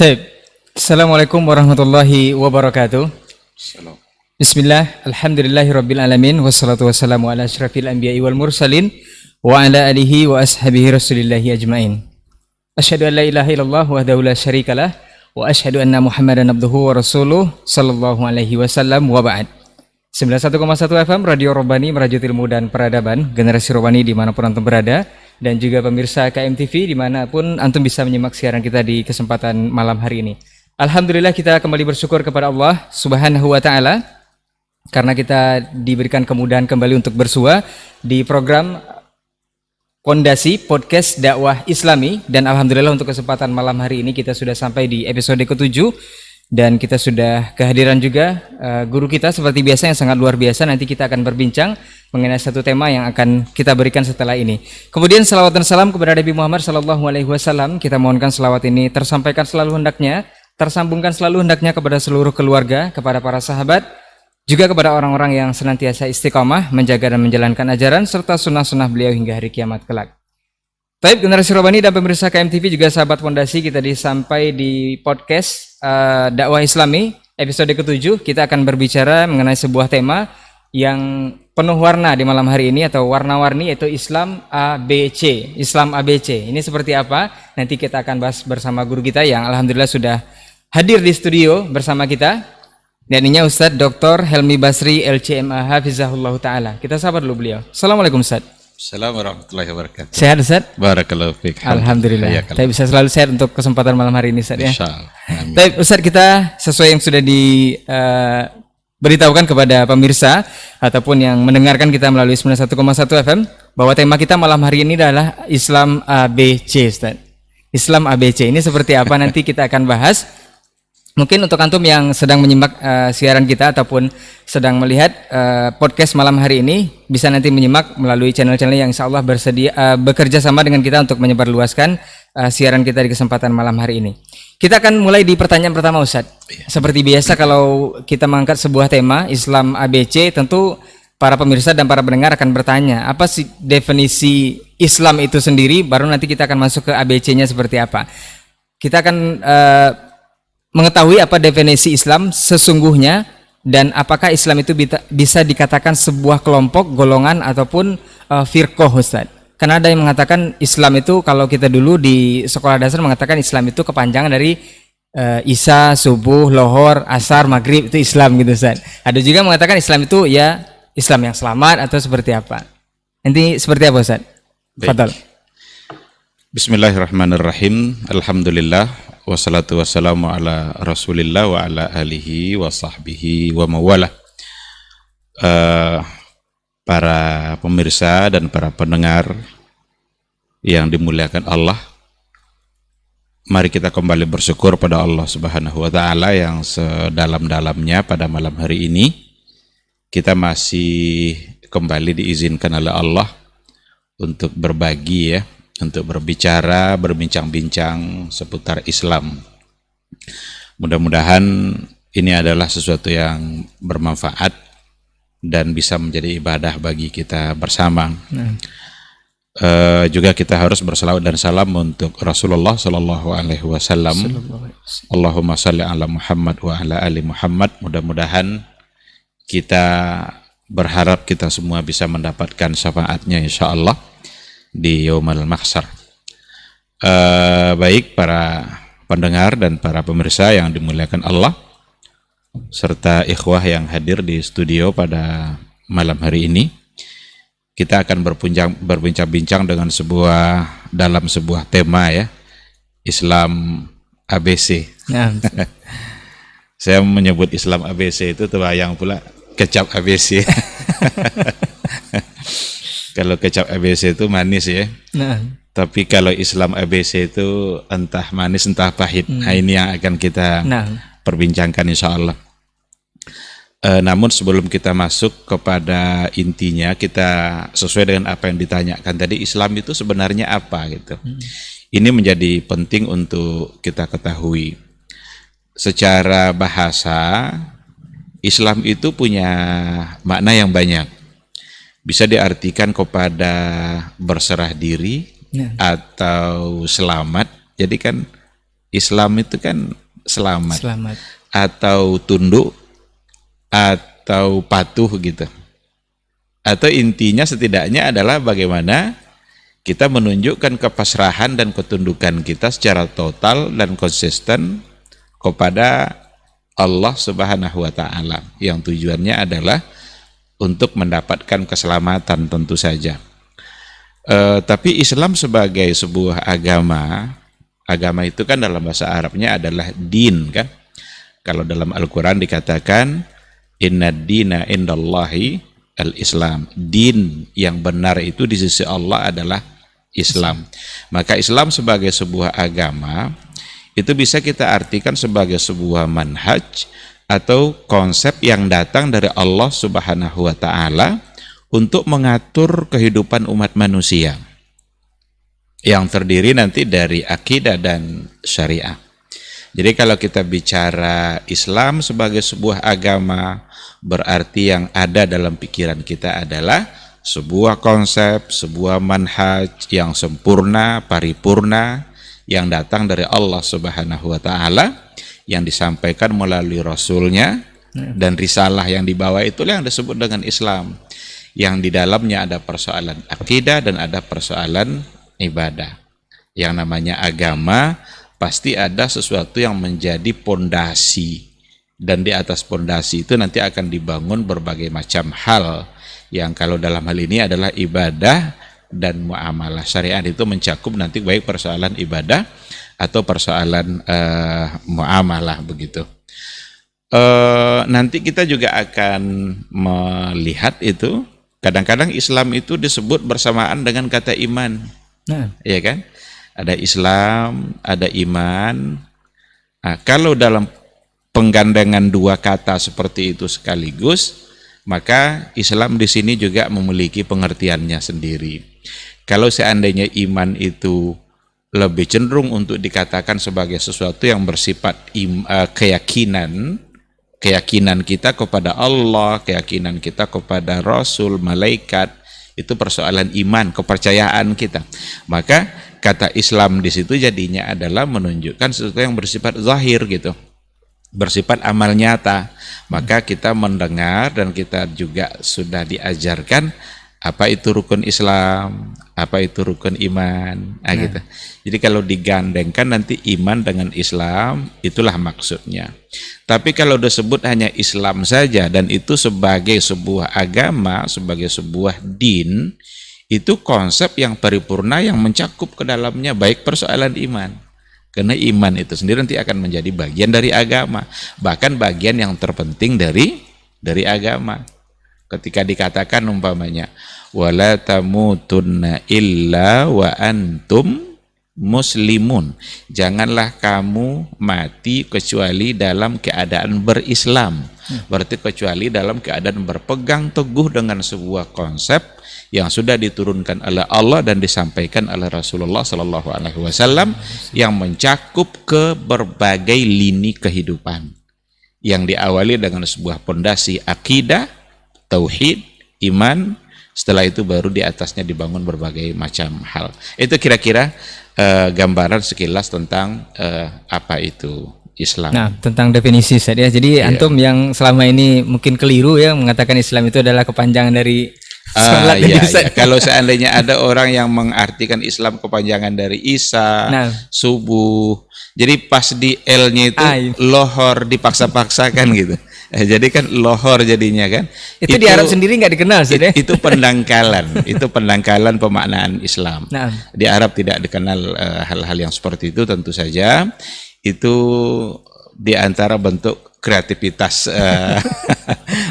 Baik. Assalamualaikum warahmatullahi wabarakatuh. Salam. Bismillah, alhamdulillahirabbil alamin, wassalatu wassalamu ala asyrafil anbiya'i wal mursalin wa ala alihi wa ashabihi rasulillahi ajmain. Asyhadu an la ilaha illallah wahdahu la syarikalah wa asyhadu anna Muhammadan abduhu wa rasuluh sallallahu alaihi wasallam wa ba'd. 91,1 FM Radio Robbani, merajut ilmu dan peradaban, generasi Robbani dimanapun antum berada, dan juga pemirsa KMTV dimanapun antum bisa menyimak siaran kita di kesempatan malam hari ini. Alhamdulillah kita kembali bersyukur kepada Allah Subhanahu wa Ta'ala karena kita diberikan kemudahan kembali untuk bersua di program Pondasi Podcast Dakwah Islami, dan alhamdulillah untuk kesempatan malam hari ini kita sudah sampai di episode ke-7 dan kita sudah kehadiran juga guru kita seperti biasa yang sangat luar biasa. Nanti kita akan berbincang mengenai satu tema yang akan kita berikan setelah ini. Kemudian salawat dan salam kepada Nabi Muhammad sallallahu alaihi wasallam. Kita mohonkan salawat ini tersampaikan selalu hendaknya, tersambungkan selalu hendaknya kepada seluruh keluarga, kepada para sahabat, juga kepada orang-orang yang senantiasa istiqamah menjaga dan menjalankan ajaran serta sunnah-sunnah beliau hingga hari kiamat kelak. Baik, generasi Robbani dan pemirsa KMTV juga sahabat Pondasi, kita sampai di podcast Dakwah Islami episode ke-7. Kita akan berbicara mengenai sebuah tema yang penuh warna di malam hari ini atau warna-warni, yaitu Islam ABC. Islam ABC ini seperti apa? Nanti kita akan bahas bersama guru kita yang alhamdulillah sudah hadir di studio bersama kita. Dan ini Ustadz Dr. Helmi Basri LCMA Hafizahullah Ta'ala. Kita sahabat dulu beliau. Assalamualaikum Ustadz. Assalamualaikum warahmatullahi wabarakatuh. Sehat Ustadz? Barakallahu fiik. Alhamdulillah. Kita bisa selalu sehat untuk kesempatan malam hari ini Ustadz ya. Insyaallah. Baik Ustadz, kita sesuai yang sudah diberitahukan kepada pemirsa ataupun yang mendengarkan kita melalui 91,1 FM bahwa tema kita malam hari ini adalah Islam ABC Ustadz. Islam ABC ini seperti apa nanti kita akan bahas. Mungkin untuk antum yang sedang menyimak siaran kita ataupun sedang melihat podcast malam hari ini bisa nanti menyimak melalui channel-channel yang insya Allah bekerja sama dengan kita untuk menyebarluaskan siaran kita di kesempatan malam hari ini. Kita akan mulai di pertanyaan pertama Ustadz. Seperti biasa kalau kita mengangkat sebuah tema Islam ABC, tentu para pemirsa dan para pendengar akan bertanya, apa sih definisi Islam itu sendiri, baru nanti kita akan masuk ke ABC-nya seperti apa. Kita akan mengetahui apa definisi Islam sesungguhnya dan apakah Islam itu bisa dikatakan sebuah kelompok, golongan ataupun firqah Ustadz. Karena ada yang mengatakan Islam itu, kalau kita dulu di sekolah dasar mengatakan Islam itu kepanjangan dari Isya, subuh, lohor, asar, maghrib, itu Islam gitu Ustadz. Ada juga mengatakan Islam itu ya Islam yang selamat atau seperti apa. Nanti seperti apa Ustadz? Fadal. Bismillahirrahmanirrahim. Alhamdulillah wassalatu wassalamu ala Rasulillah wa ala alihi wa sahbihi wa mawalah. Para pemirsa dan para pendengar yang dimuliakan Allah, mari kita kembali bersyukur pada Allah Subhanahu wa Ta'ala yang sedalam-dalamnya pada malam hari ini kita masih kembali diizinkan oleh Allah untuk berbagi ya, untuk berbicara, berbincang-bincang seputar Islam. Mudah-mudahan ini adalah sesuatu yang bermanfaat dan bisa menjadi ibadah bagi kita bersama. Juga kita harus bersalawat dan salam untuk Rasulullah Sallallahu Alaihi Wasallam. Allahumma salli ala Muhammad wa ala ali Muhammad. Mudah-mudahan kita berharap kita semua bisa mendapatkan syafaatnya insya Allah di Yaumul Mahsyar. Baik para pendengar dan para pemirsa yang dimuliakan Allah serta ikhwah yang hadir di studio pada malam hari ini, kita akan berbincang-bincang dengan dalam sebuah tema ya, Islam ABC. Ya. Saya menyebut Islam ABC itu terbayang pula kecap ABC. Kalau kecap ABC itu manis ya. Nah. Tapi kalau Islam ABC itu entah manis entah pahit. Nah, ini yang akan kita perbincangkan insya Allah. Namun sebelum kita masuk kepada intinya, kita sesuai dengan apa yang ditanyakan tadi, Islam itu sebenarnya apa gitu. Ini menjadi penting untuk kita ketahui. Secara bahasa, Islam itu punya makna yang banyak. Bisa diartikan kepada berserah diri atau selamat. Jadi kan Islam itu kan selamat. Selamat. Atau tunduk, atau patuh gitu. Atau intinya setidaknya adalah bagaimana kita menunjukkan kepasrahan dan ketundukan kita secara total dan konsisten kepada Allah Subhanahu wa Ta'ala, yang tujuannya adalah untuk mendapatkan keselamatan tentu saja. Tapi Islam sebagai sebuah agama itu kan dalam bahasa Arabnya adalah din kan. Kalau dalam Al-Quran dikatakan inna dina indallahi al-Islam, din yang benar itu di sisi Allah adalah Islam. Maka Islam sebagai sebuah agama itu bisa kita artikan sebagai sebuah manhaj atau konsep yang datang dari Allah Subhanahu wa Ta'ala untuk mengatur kehidupan umat manusia yang terdiri nanti dari akidah dan syariah. Jadi kalau kita bicara Islam sebagai sebuah agama, berarti yang ada dalam pikiran kita adalah sebuah konsep, sebuah manhaj yang sempurna, paripurna, yang datang dari Allah Subhanahu wa Ta'ala, yang disampaikan melalui Rasulnya, dan risalah yang dibawa itulah yang disebut dengan Islam, yang di dalamnya ada persoalan akidah dan ada persoalan ibadah. Yang namanya agama pasti ada sesuatu yang menjadi pondasi, dan di atas pondasi itu nanti akan dibangun berbagai macam hal, yang kalau dalam hal ini adalah ibadah dan muamalah. Syariat itu mencakup nanti baik persoalan ibadah atau persoalan muamalah begitu. Nanti kita juga akan melihat itu kadang-kadang Islam itu disebut bersamaan dengan kata iman. Ya kan? Ada Islam, ada iman. Nah, kalau dalam penggandengan dua kata seperti itu sekaligus, maka Islam di sini juga memiliki pengertiannya sendiri. Kalau seandainya iman itu lebih cenderung untuk dikatakan sebagai sesuatu yang bersifat keyakinan kita kepada Allah, keyakinan kita kepada Rasul, malaikat, itu persoalan iman, kepercayaan kita. Maka kata Islam di situ jadinya adalah menunjukkan sesuatu yang bersifat zahir gitu, bersifat amal nyata. Maka kita mendengar dan kita juga sudah diajarkan apa itu rukun Islam, apa itu rukun iman, gitu. Jadi kalau digandengkan nanti iman dengan Islam, itulah maksudnya. Tapi kalau disebut hanya Islam saja dan itu sebagai sebuah agama, sebagai sebuah din, itu konsep yang paripurna yang mencakup ke dalamnya baik persoalan iman. Karena iman itu sendiri nanti akan menjadi bagian dari agama, bahkan bagian yang terpenting dari agama. Ketika dikatakan umpamanya wala tamutunna illa wa antum muslimun, janganlah kamu mati kecuali dalam keadaan berislam. Berarti kecuali dalam keadaan berpegang teguh dengan sebuah konsep yang sudah diturunkan oleh Allah dan disampaikan oleh Rasulullah Sallallahu Alaihi Wasallam, yang mencakup ke berbagai lini kehidupan, yang diawali dengan sebuah pondasi akidah, tauhid, iman. Setelah itu baru di atasnya dibangun berbagai macam hal. Itu kira-kira gambaran sekilas tentang apa itu Islam. Nah, tentang definisi saja. Jadi antum yang selama ini mungkin keliru ya mengatakan Islam itu adalah kepanjangan dari sholat. Kalau seandainya ada orang yang mengartikan Islam kepanjangan dari Isa, subuh, jadi pas di L-nya itu lohor dipaksa-paksakan gitu. Jadi kan lohor jadinya kan. Itu di Arab sendiri nggak dikenal sih deh. Itu pendangkalan, itu pendangkalan pemaknaan Islam. Di Arab tidak dikenal hal-hal yang seperti itu tentu saja. Itu di antara bentuk kreativitas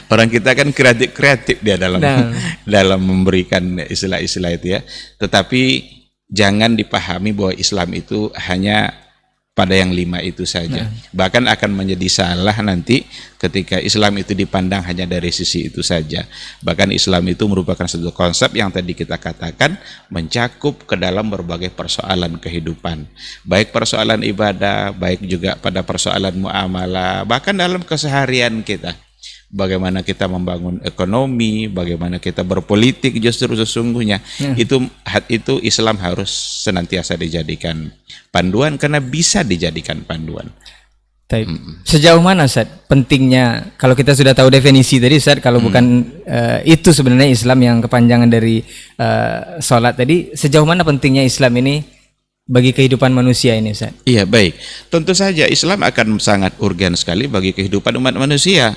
orang kita kan kreatif dia dalam memberikan istilah-istilah itu ya. Tetapi jangan dipahami bahwa Islam itu hanya pada yang 5 itu saja. Bahkan akan menjadi salah nanti ketika Islam itu dipandang hanya dari sisi itu saja. Bahkan Islam itu merupakan satu konsep yang tadi kita katakan mencakup ke dalam berbagai persoalan kehidupan. Baik persoalan ibadah, baik juga pada persoalan muamalah, bahkan dalam keseharian kita. bagaimana kita membangun ekonomi, bagaimana kita berpolitik justru sesungguhnya. Itu Islam harus senantiasa dijadikan panduan karena bisa dijadikan panduan. Sejauh mana Ustaz pentingnya, kalau kita sudah tahu definisi tadi Ustaz, kalau bukan itu sebenarnya Islam yang kepanjangan dari sholat tadi, sejauh mana pentingnya Islam ini bagi kehidupan manusia ini Ustaz? Iya, baik. Tentu saja Islam akan sangat urgen sekali bagi kehidupan umat manusia.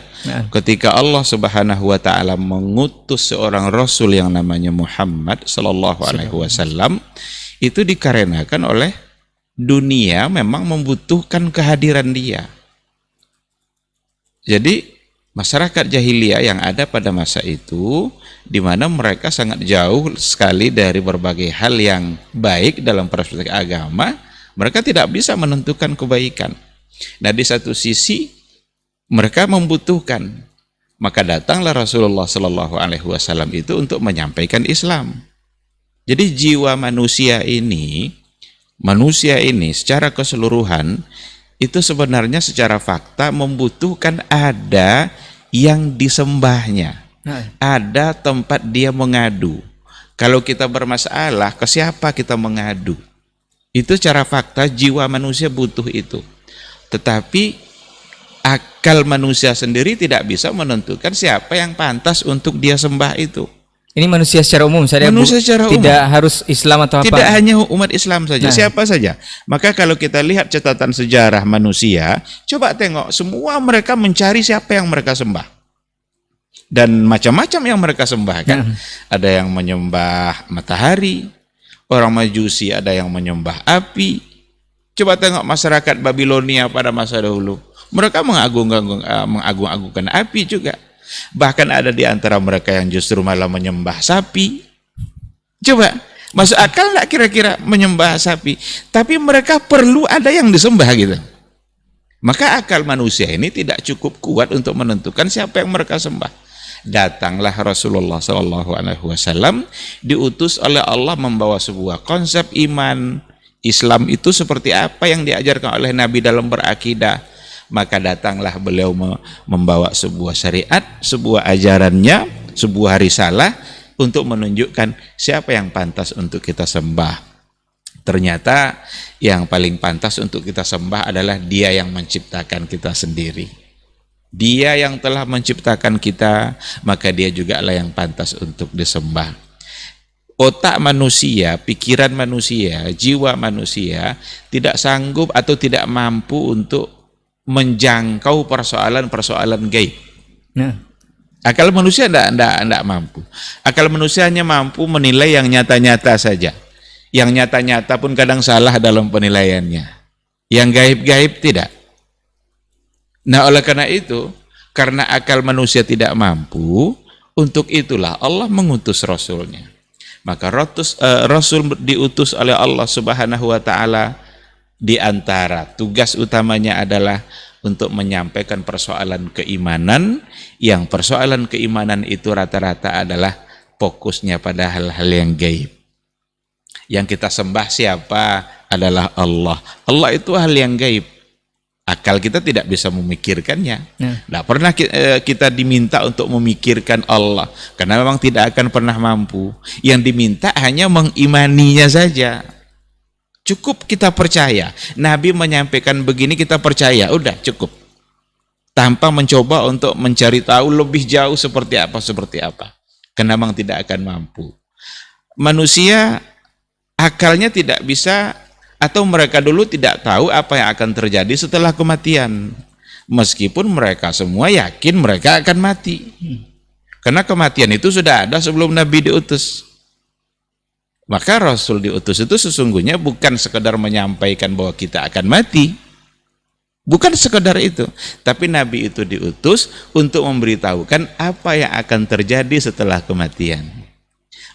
Ketika Allah Subhanahu wa taala mengutus seorang rasul yang namanya Muhammad sallallahu alaihi wasallam, itu dikarenakan oleh dunia memang membutuhkan kehadiran dia. Jadi masyarakat jahiliyah yang ada pada masa itu, di mana mereka sangat jauh sekali dari berbagai hal yang baik dalam perspektif agama, mereka tidak bisa menentukan kebaikan. Nah, di satu sisi mereka membutuhkan, maka datanglah Rasulullah Shallallahu Alaihi Wasallam itu untuk menyampaikan Islam. Jadi jiwa manusia ini secara keseluruhan itu sebenarnya secara fakta membutuhkan ada yang disembahnya, ada tempat dia mengadu. Kalau kita bermasalah, ke siapa kita mengadu? Itu secara fakta jiwa manusia butuh itu. Tetapi akal manusia sendiri tidak bisa menentukan siapa yang pantas untuk dia sembah itu. Ini manusia secara umum, secara umum. Tidak harus Islam atau apa? Tidak hanya umat Islam saja, siapa saja. Maka kalau kita lihat catatan sejarah manusia, coba tengok, semua mereka mencari siapa yang mereka sembah. Dan macam-macam yang mereka sembah kan. Ada yang menyembah matahari, orang Majusi ada yang menyembah api. Coba tengok masyarakat Babilonia pada masa dahulu. Mereka mengagung-agungkan api juga. Bahkan ada di antara mereka yang justru malah menyembah sapi. Coba, masuk akal nggak kira-kira menyembah sapi? Tapi mereka perlu ada yang disembah gitu. Maka akal manusia ini tidak cukup kuat untuk menentukan siapa yang mereka sembah. Datanglah Rasulullah SAW diutus oleh Allah membawa sebuah konsep iman. Islam itu seperti apa yang diajarkan oleh Nabi dalam berakidah. Maka datanglah beliau membawa sebuah syariat, sebuah ajarannya, sebuah risalah untuk menunjukkan siapa yang pantas untuk kita sembah. Ternyata yang paling pantas untuk kita sembah adalah Dia yang menciptakan kita sendiri. Dia yang telah menciptakan kita, maka Dia juga lah yang pantas untuk disembah. Otak manusia, pikiran manusia, jiwa manusia tidak sanggup atau tidak mampu untuk menjangkau persoalan-persoalan gaib. Akal manusia tidak mampu. Akal manusia hanya mampu menilai yang nyata-nyata saja. Yang nyata-nyata pun kadang salah dalam penilaiannya. Yang gaib-gaib tidak. Nah, oleh karena itu, karena akal manusia tidak mampu, untuk itulah Allah mengutus Rasulnya. Maka Rasul diutus oleh Allah Subhanahu wa ta'ala. Di antara tugas utamanya adalah untuk menyampaikan persoalan keimanan, yang persoalan keimanan itu rata-rata adalah fokusnya pada hal-hal yang gaib. Yang kita sembah siapa adalah Allah. Allah itu hal yang gaib. Akal kita tidak bisa memikirkannya. Tidak pernah kita diminta untuk memikirkan Allah, karena memang tidak akan pernah mampu. Yang diminta hanya mengimaninya saja. Cukup kita percaya. Nabi menyampaikan begini kita percaya, udah cukup. Tanpa mencoba untuk mencari tahu lebih jauh seperti apa. Karena memang tidak akan mampu. Manusia akalnya tidak bisa, atau mereka dulu tidak tahu apa yang akan terjadi setelah kematian. Meskipun mereka semua yakin mereka akan mati. Karena kematian itu sudah ada sebelum Nabi diutus. Maka Rasul diutus itu sesungguhnya bukan sekedar menyampaikan bahwa kita akan mati. Bukan sekedar itu. Tapi Nabi itu diutus untuk memberitahukan apa yang akan terjadi setelah kematian.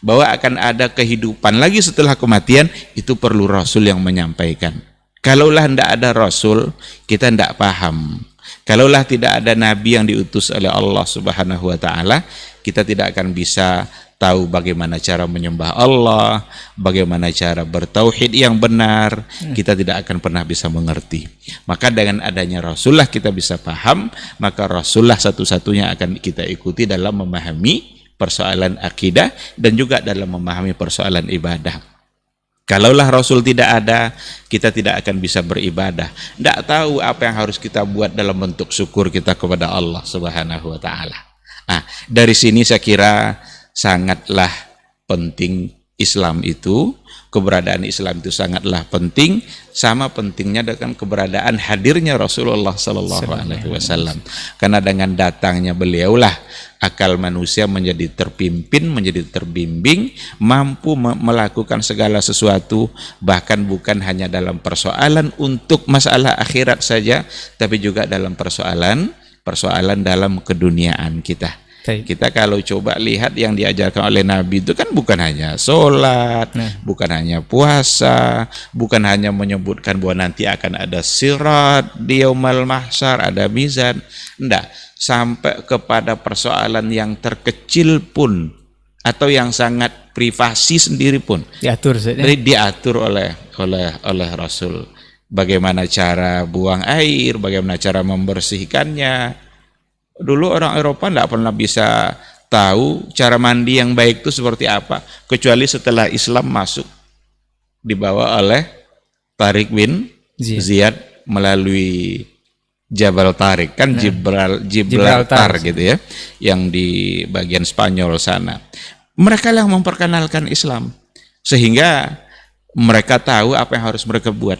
Bahwa akan ada kehidupan lagi setelah kematian, itu perlu Rasul yang menyampaikan. Kalaulah tidak ada Rasul, kita tidak paham. Kalaulah tidak ada Nabi yang diutus oleh Allah Subhanahu wa ta'ala, kita tidak akan bisa tahu bagaimana cara menyembah Allah, bagaimana cara bertauhid yang benar, kita tidak akan pernah bisa mengerti. Maka dengan adanya Rasulullah kita bisa paham, maka Rasulullah satu-satunya akan kita ikuti dalam memahami persoalan akidah dan juga dalam memahami persoalan ibadah. Kalaulah Rasul tidak ada, kita tidak akan bisa beribadah. Tidak tahu apa yang harus kita buat dalam bentuk syukur kita kepada Allah Subhanahu wa Ta'ala. Nah, dari sini saya kira sangatlah penting Islam itu, keberadaan Islam itu sangatlah penting, sama pentingnya dengan keberadaan hadirnya Rasulullah Sallallahu Alaihi Wasallam. Karena dengan datangnya beliaulah akal manusia menjadi terpimpin, menjadi terbimbing, mampu melakukan segala sesuatu, bahkan bukan hanya dalam persoalan untuk masalah akhirat saja, tapi juga dalam persoalan dalam keduniaan kita. Kita kalau coba lihat yang diajarkan oleh Nabi itu kan bukan hanya sholat, bukan hanya puasa, bukan hanya menyebutkan bahwa nanti akan ada sirat di yaumul mahsyar, ada mizan. Enggak, sampai kepada persoalan yang terkecil pun atau yang sangat privasi sendiri pun diatur oleh Rasul. Bagaimana cara buang air, bagaimana cara membersihkannya. Dulu orang Eropa tidak pernah bisa tahu cara mandi yang baik itu seperti apa, kecuali setelah Islam masuk, dibawa oleh Tariq bin Ziyad melalui Jabal Tariq, kan Gibraltar gitu ya, yang di bagian Spanyol sana. Mereka yang memperkenalkan Islam, sehingga mereka tahu apa yang harus mereka buat.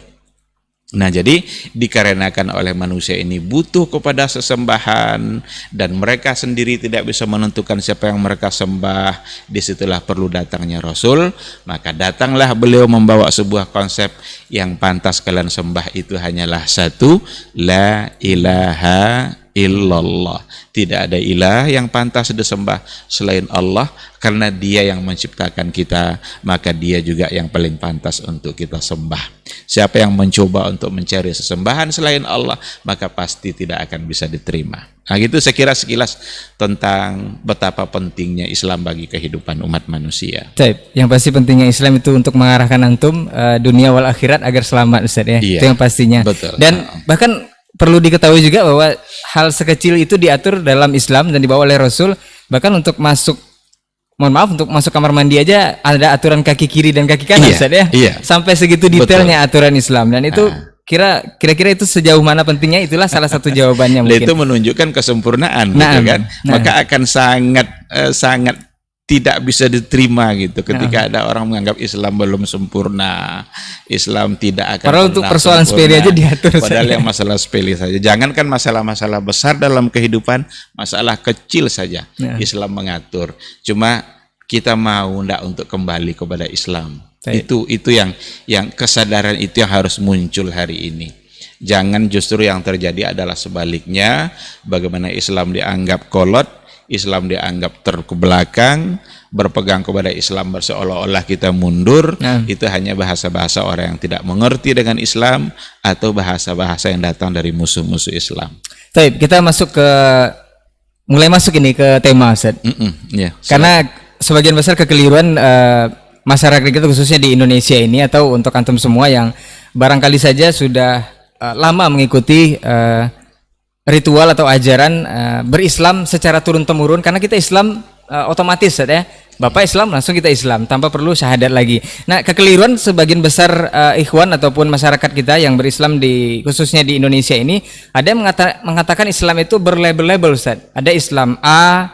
Nah, jadi dikarenakan oleh manusia ini butuh kepada sesembahan dan mereka sendiri tidak bisa menentukan siapa yang mereka sembah, disitulah perlu datangnya Rasul. Maka datanglah beliau membawa sebuah konsep yang pantas kalian sembah itu hanyalah satu, la ilaha illallah. Tidak ada ilah yang pantas disembah selain Allah, karena Dia yang menciptakan kita, maka Dia juga yang paling pantas untuk kita sembah. Siapa yang mencoba untuk mencari sesembahan selain Allah, maka pasti tidak akan bisa diterima. Nah, gitu saya kira sekilas tentang betapa pentingnya Islam bagi kehidupan umat manusia. Yang pasti pentingnya Islam itu untuk mengarahkan antum dunia wal akhirat agar selamat, Ustaz ya. Iya, itu yang pastinya. Betul. Dan bahkan perlu diketahui juga bahwa hal sekecil itu diatur dalam Islam dan dibawa oleh Rasul. Bahkan untuk masuk kamar mandi aja ada aturan kaki kiri dan kaki kanan, Ustaz ya. Iya. Sampai segitu detailnya aturan Islam, dan itu kira-kira itu sejauh mana pentingnya, itulah salah satu jawabannya mungkin. Itu menunjukkan kesempurnaan gitu kan. Maka akan sangat tidak bisa diterima gitu ketika ada orang menganggap Islam belum sempurna, Islam tidak akan padahal untuk persoalan sepele aja diatur. Padahal yang masalah sepele saja. Jangankan masalah-masalah besar dalam kehidupan, masalah kecil saja Islam mengatur. Cuma kita mau ndak untuk kembali kepada Islam. Itu yang kesadaran itu yang harus muncul hari ini. Jangan justru yang terjadi adalah sebaliknya, bagaimana Islam dianggap kolot, Islam dianggap terbelakang, berpegang kepada Islam seolah-olah kita mundur. Itu hanya bahasa-bahasa orang yang tidak mengerti dengan Islam atau bahasa-bahasa yang datang dari musuh-musuh Islam. Baik, kita mulai masuk ini ke tema, Ustaz. Karena sebagian besar kekeliruan masyarakat kita khususnya di Indonesia ini, atau untuk antum semua yang barangkali saja sudah lama mengikuti ritual atau ajaran berislam secara turun-temurun, karena kita Islam otomatis ya, Bapak Islam langsung kita Islam tanpa perlu syahadat lagi. Nah, kekeliruan sebagian besar ikhwan ataupun masyarakat kita yang berislam khususnya di Indonesia ini, ada yang mengatakan Islam itu berlabel-label, Ustaz. Ada Islam A,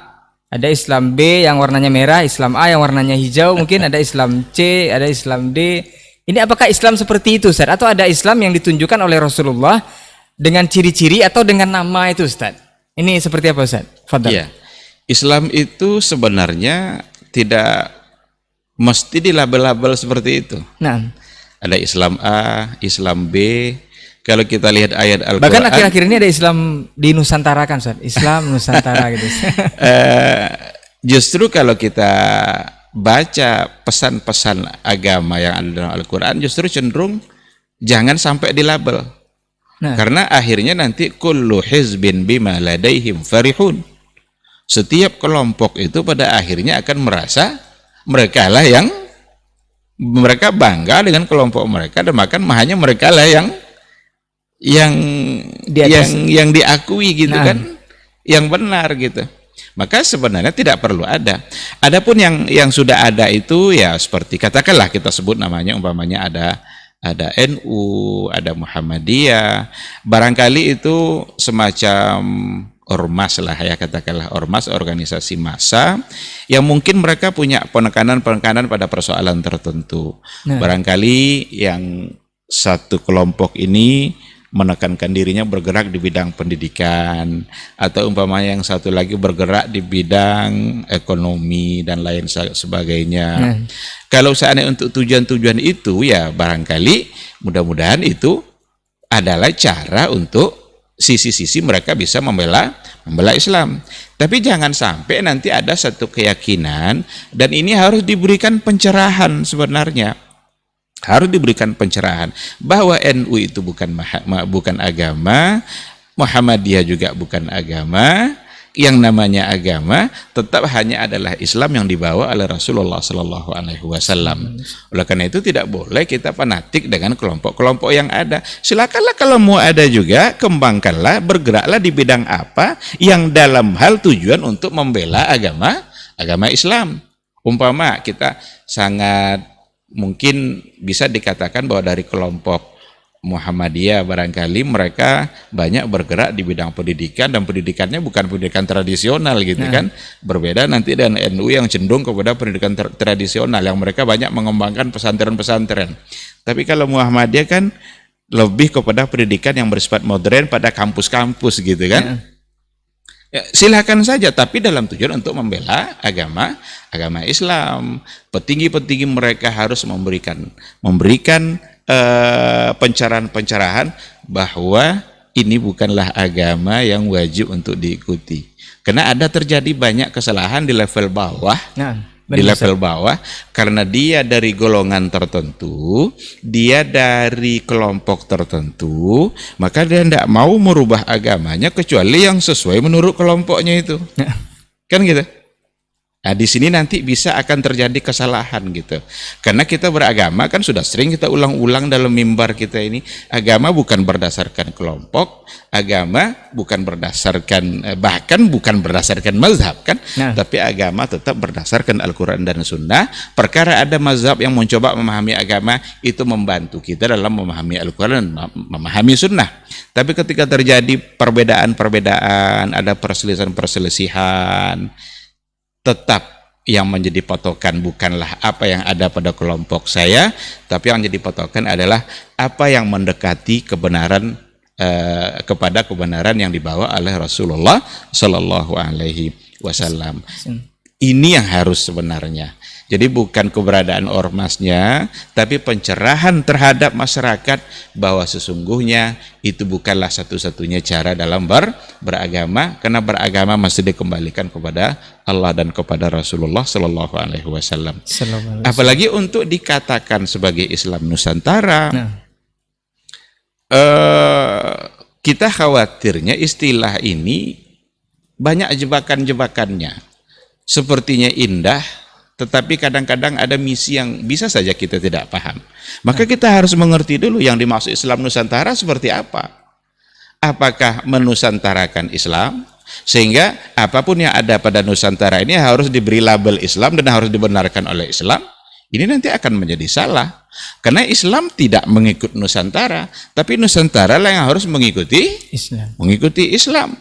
ada Islam B yang warnanya merah, Islam A yang warnanya hijau, mungkin ada Islam C, ada Islam D. Ini apakah Islam seperti itu, Ustaz? Atau ada Islam yang ditunjukkan oleh Rasulullah dengan ciri-ciri atau dengan nama itu, Ustaz? Ini seperti apa, Ustaz? Fadhal. Iya. Islam itu sebenarnya tidak mesti dilabel-label seperti itu. Nah, ada Islam A, Islam B. Kalau kita lihat ayat Al-Quran, bahkan akhir-akhir ini ada Islam di Nusantara kan, Ustaz? Islam Nusantara gitu. Justru kalau kita baca pesan-pesan agama yang ada dalam Al-Quran, justru cenderung jangan sampai dilabel. Karena akhirnya nanti kullu hizbin bima ladaihim farihun. Setiap kelompok itu pada akhirnya akan merasa mereka lah yang mereka bangga dengan kelompok mereka, dan bahkan hanya mereka lah yang diakui gitu kan, yang benar gitu. Maka sebenarnya tidak perlu ada. Adapun yang sudah ada itu ya seperti katakanlah kita sebut namanya umpamanya ada NU, ada Muhammadiyah, barangkali itu semacam ormas lah ya, katakanlah ormas, organisasi massa yang mungkin mereka punya penekanan pada persoalan tertentu. Barangkali yang satu kelompok ini menekankan dirinya bergerak di bidang pendidikan, atau umpamanya yang satu lagi bergerak di bidang ekonomi dan lain sebagainya. Kalau seandainya untuk tujuan-tujuan itu ya barangkali mudah-mudahan itu adalah cara untuk sisi-sisi mereka bisa membela Islam. Tapi jangan sampai nanti ada satu keyakinan, dan ini harus diberikan pencerahan sebenarnya. Harus diberikan pencerahan bahwa NU itu bukan agama, Muhammadiyah juga bukan agama. Yang namanya agama tetap hanya adalah Islam yang dibawa oleh Rasulullah Sallallahu Alaihi Wasallam. Oleh karena itu tidak boleh kita fanatik dengan kelompok-kelompok yang ada. Silakanlah kalau mau ada juga, kembangkanlah, bergeraklah di bidang apa yang dalam hal tujuan untuk membela agama Islam. Umpama kita sangat mungkin bisa dikatakan bahwa dari kelompok Muhammadiyah barangkali mereka banyak bergerak di bidang pendidikan, dan pendidikannya bukan pendidikan tradisional gitu kan, berbeda nanti dengan NU yang cenderung kepada pendidikan tradisional yang mereka banyak mengembangkan pesantren-pesantren. Tapi kalau Muhammadiyah kan lebih kepada pendidikan yang bersifat modern pada kampus-kampus gitu kan. Ya, silakan saja, tapi dalam tujuan untuk membela agama Islam. Petinggi-petinggi mereka harus memberikan pencerahan bahwa ini bukanlah agama yang wajib untuk diikuti. Karena ada terjadi banyak kesalahan di level bawah. Karena dia dari golongan tertentu, dia dari kelompok tertentu, maka dia tidak mau merubah agamanya kecuali yang sesuai menurut kelompoknya itu. Kan gitu. Nah, di sini nanti bisa akan terjadi kesalahan gitu. Karena kita beragama kan sudah sering kita ulang-ulang dalam mimbar kita ini, agama bukan berdasarkan kelompok, agama bukan berdasarkan bahkan bukan berdasarkan mazhab kan, tapi agama tetap berdasarkan Al-Qur'an dan Sunnah. Perkara ada mazhab yang mencoba memahami agama, itu membantu kita dalam memahami Al-Qur'an dan memahami Sunnah. Tapi ketika terjadi perbedaan-perbedaan, ada perselisihan-perselisihan, tetap yang menjadi patokan bukanlah apa yang ada pada kelompok saya, tapi yang menjadi patokan adalah apa yang mendekati kebenaran kepada kebenaran yang dibawa oleh Rasulullah Sallallahu Alaihi Wasallam. Ini yang harus sebenarnya. Jadi bukan keberadaan ormasnya, tapi pencerahan terhadap masyarakat bahwa sesungguhnya itu bukanlah satu-satunya cara dalam beragama, karena beragama masih dikembalikan kepada Allah dan kepada Rasulullah Sallallahu Alaihi Wasallam. Apalagi untuk dikatakan sebagai Islam Nusantara, kita khawatirnya istilah ini banyak jebakan-jebakannya. Sepertinya indah, tetapi kadang-kadang ada misi yang bisa saja kita tidak paham. Maka kita harus mengerti dulu yang dimaksud Islam Nusantara seperti apa. Apakah menusantarakan Islam? Sehingga apapun yang ada pada Nusantara ini harus diberi label Islam dan harus dibenarkan oleh Islam. Ini nanti akan menjadi salah. Karena Islam tidak mengikut Nusantara, tapi Nusantara lah yang harus mengikuti Islam.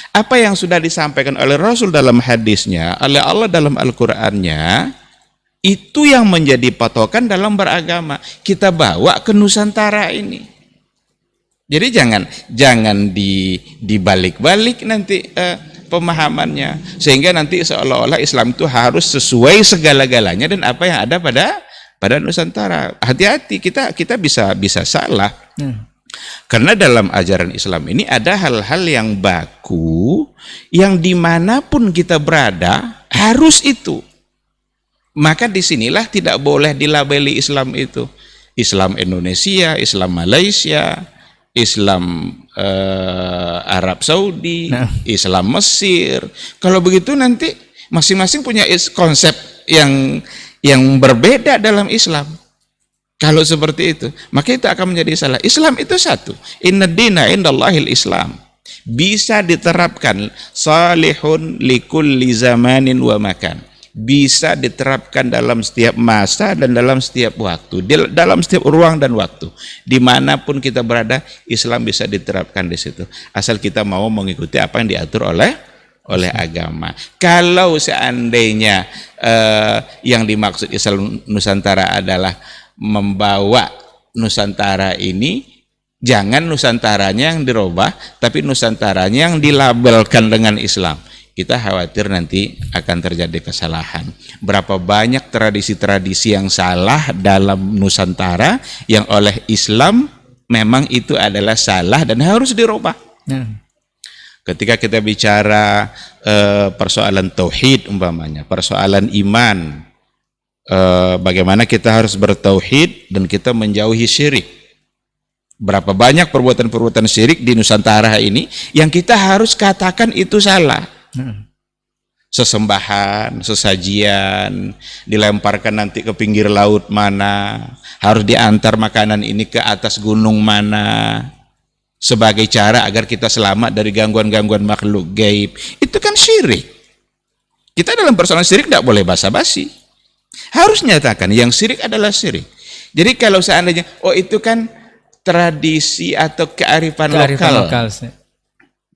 Apa yang sudah disampaikan oleh Rasul dalam hadisnya, oleh Allah dalam Al-Qur'annya, itu yang menjadi patokan dalam beragama. Kita bawa ke Nusantara ini. Jadi jangan dibalik-balik nanti pemahamannya, sehingga nanti seolah-olah Islam itu harus sesuai segala-galanya dan apa yang ada pada Nusantara. Hati-hati, kita bisa salah. Karena dalam ajaran Islam ini ada hal-hal yang baku, yang dimanapun kita berada harus itu. Maka disinilah tidak boleh dilabeli Islam itu Islam Indonesia, Islam Malaysia, Islam Arab Saudi, Islam Mesir. Kalau begitu nanti masing-masing punya konsep yang yang berbeda dalam Islam. Kalau seperti itu, maka itu akan menjadi salah. Islam itu satu. Inna dina indallahil Islam. Bisa diterapkan salihun likulli zamanin wa makan. Bisa diterapkan dalam setiap masa dan dalam setiap waktu, dalam setiap ruang dan waktu. Dimanapun kita berada, Islam bisa diterapkan di situ. Asal kita mau mengikuti apa yang diatur oleh agama. Kalau seandainya yang dimaksud Islam Nusantara adalah membawa Nusantara ini, jangan Nusantaranya yang dirubah, tapi Nusantaranya yang dilabelkan dengan Islam. Kita khawatir nanti akan terjadi kesalahan. Berapa banyak tradisi-tradisi yang salah dalam Nusantara yang oleh Islam memang itu adalah salah dan harus dirubah. Ketika kita bicara persoalan tauhid umpamanya, persoalan iman, bagaimana kita harus bertauhid dan kita menjauhi syirik. Berapa banyak perbuatan-perbuatan syirik di Nusantara ini yang kita harus katakan itu salah. Sesembahan, sesajian dilemparkan nanti ke pinggir laut mana, harus diantar makanan ini ke atas gunung mana, sebagai cara agar kita selamat dari gangguan-gangguan makhluk gaib. Itu kan syirik. Kita dalam persoalan syirik tidak boleh basa-basi. Harus nyatakan yang syirik adalah syirik. Jadi kalau seandainya itu kan tradisi atau kearifan lokal.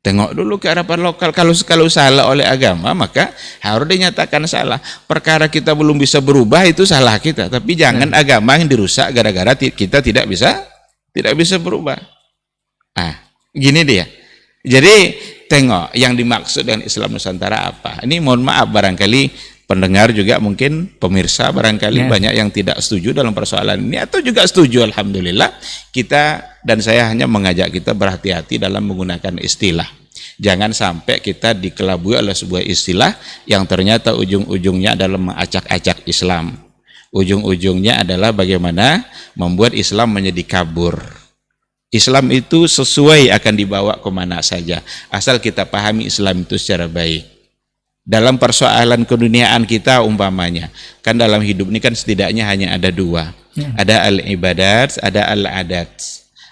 Tengok dulu kearifan lokal. Kalau salah oleh agama, maka harus dinyatakan salah. Perkara kita belum bisa berubah itu salah kita. Tapi jangan agama yang dirusak gara-gara kita tidak bisa berubah. Gini dia. Jadi tengok yang dimaksud dengan Islam Nusantara apa. Ini mohon maaf barangkali pendengar juga mungkin pemirsa barangkali banyak yang tidak setuju dalam persoalan ini atau juga setuju. Alhamdulillah, kita dan saya hanya mengajak kita berhati-hati dalam menggunakan istilah. Jangan sampai kita dikelabui oleh sebuah istilah yang ternyata ujung-ujungnya adalah mengacak-acak Islam. Ujung-ujungnya adalah bagaimana membuat Islam menjadi kabur. Islam itu sesuai akan dibawa kemana saja asal kita pahami Islam itu secara baik. Dalam persoalan keduniaan kita umpamanya, kan dalam hidup ini kan setidaknya hanya ada dua. Ada al-ibadat, ada al-adat.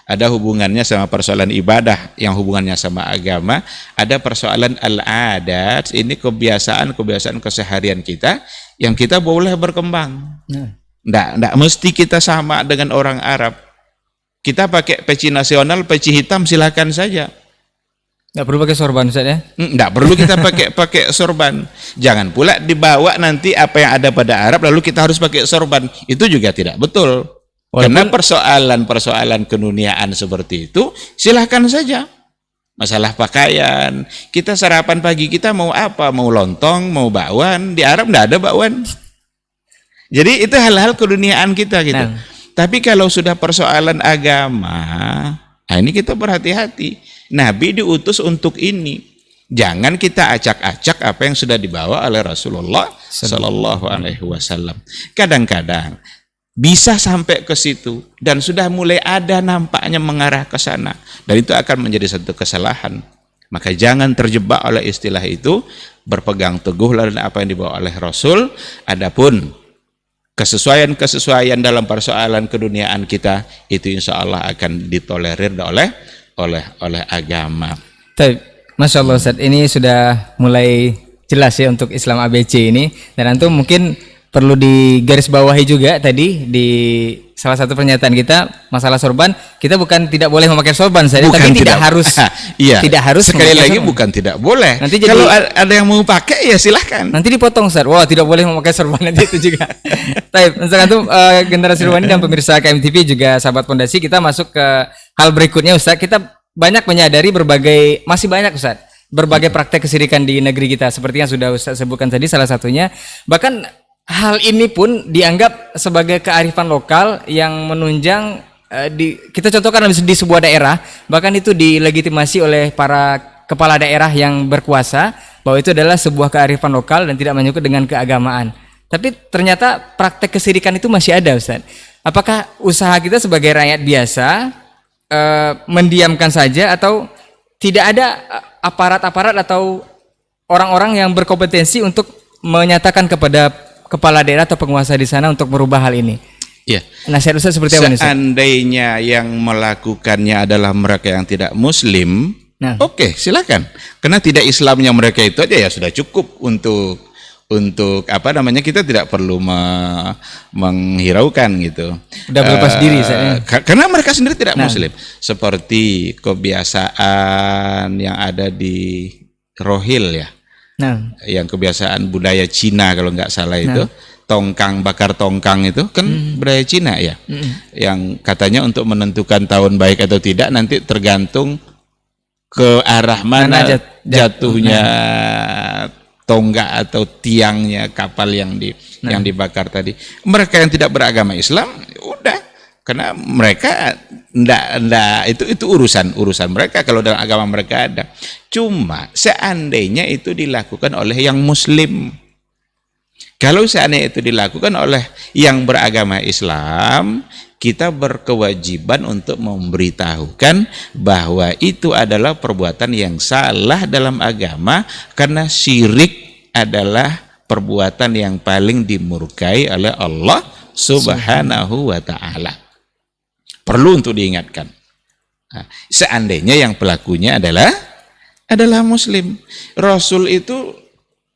Ada hubungannya sama persoalan ibadah yang hubungannya sama agama. Ada persoalan al-adat, ini kebiasaan-kebiasaan keseharian kita yang kita boleh berkembang. Nggak mesti kita sama dengan orang Arab. Kita pakai peci nasional, peci hitam silakan saja. Nggak perlu pakai sorban Ustaz ya? Nggak perlu kita pakai sorban. Jangan pula dibawa nanti apa yang ada pada Arab lalu kita harus pakai sorban. Itu juga tidak betul. Karena persoalan keduniaan seperti itu silahkan saja. Masalah pakaian, kita sarapan pagi kita mau apa? Mau lontong, mau bakwan. Di Arab nggak ada bakwan. Jadi itu hal-hal keduniaan kita gitu. Tapi kalau sudah persoalan agama, ini kita berhati-hati. Nabi diutus untuk ini. Jangan kita acak-acak apa yang sudah dibawa oleh Rasulullah Sallallahu Alaihi Wasallam. Kadang-kadang bisa sampai ke situ dan sudah mulai ada nampaknya mengarah ke sana, dan itu akan menjadi satu kesalahan. Maka jangan terjebak oleh istilah itu, berpegang teguhlah dengan apa yang dibawa oleh Rasul. Adapun kesesuaian dalam persoalan keduniaan kita itu insya Allah akan ditolerir oleh agama. Masya Allah Ustaz, ini sudah mulai jelas ya untuk Islam ABC ini, dan antum mungkin perlu digarisbawahi juga tadi di salah satu pernyataan kita masalah sorban. Kita bukan tidak boleh memakai sorban saja, tapi tidak harus. Tidak harus. Sekali lagi sorban. Bukan tidak boleh. Nanti kalau ada yang mau pakai ya silahkan. Nanti dipotong Ustaz. Wah, tidak boleh memakai sorban nanti itu juga. Baik, untuk generasi Ruwani dan pemirsa KMTV juga sahabat Pondasi, kita masuk ke hal berikutnya Ustaz. Kita banyak menyadari masih banyak Ustaz, berbagai praktek kesirikan di negeri kita seperti yang sudah Ustaz sebutkan tadi salah satunya. Bahkan hal ini pun dianggap sebagai kearifan lokal yang menunjang kita contohkan di sebuah daerah, bahkan itu dilegitimasi oleh para kepala daerah yang berkuasa bahwa itu adalah sebuah kearifan lokal dan tidak menyangkut dengan keagamaan. Tapi ternyata praktek kesirikan itu masih ada Ustaz. Apakah usaha kita sebagai rakyat biasa mendiamkan saja, atau tidak ada aparat-aparat atau orang-orang yang berkompetensi untuk menyatakan kepada kepala daerah atau penguasa di sana untuk merubah hal ini? Ya. Nasihat Ustaz seperti apa nih? Seandainya yang melakukannya adalah mereka yang tidak Muslim, oke, silakan. Karena tidak Islamnya mereka itu aja ya sudah cukup untuk apa namanya, kita tidak perlu menghiraukan gitu. Udah berlepas diri saya. Karena mereka sendiri tidak Muslim. Seperti kebiasaan yang ada di Rohil ya. Yang kebiasaan budaya Cina kalau nggak salah itu, tongkang, bakar tongkang itu kan budaya Cina ya. Yang katanya untuk menentukan tahun baik atau tidak nanti tergantung ke arah mana jatuhnya tonggak atau tiangnya kapal yang dibakar tadi. Mereka yang tidak beragama Islam, udah, karena mereka ndak itu urusan mereka kalau dalam agama mereka ada. Cuma seandainya itu dilakukan oleh yang Muslim, kalau seandainya itu dilakukan oleh yang beragama Islam, kita berkewajiban untuk memberitahukan bahwa itu adalah perbuatan yang salah dalam agama, karena syirik adalah perbuatan yang paling dimurkai oleh Allah Subhanahu wa ta'ala. Perlu untuk diingatkan. Seandainya yang pelakunya adalah Muslim. Rasul itu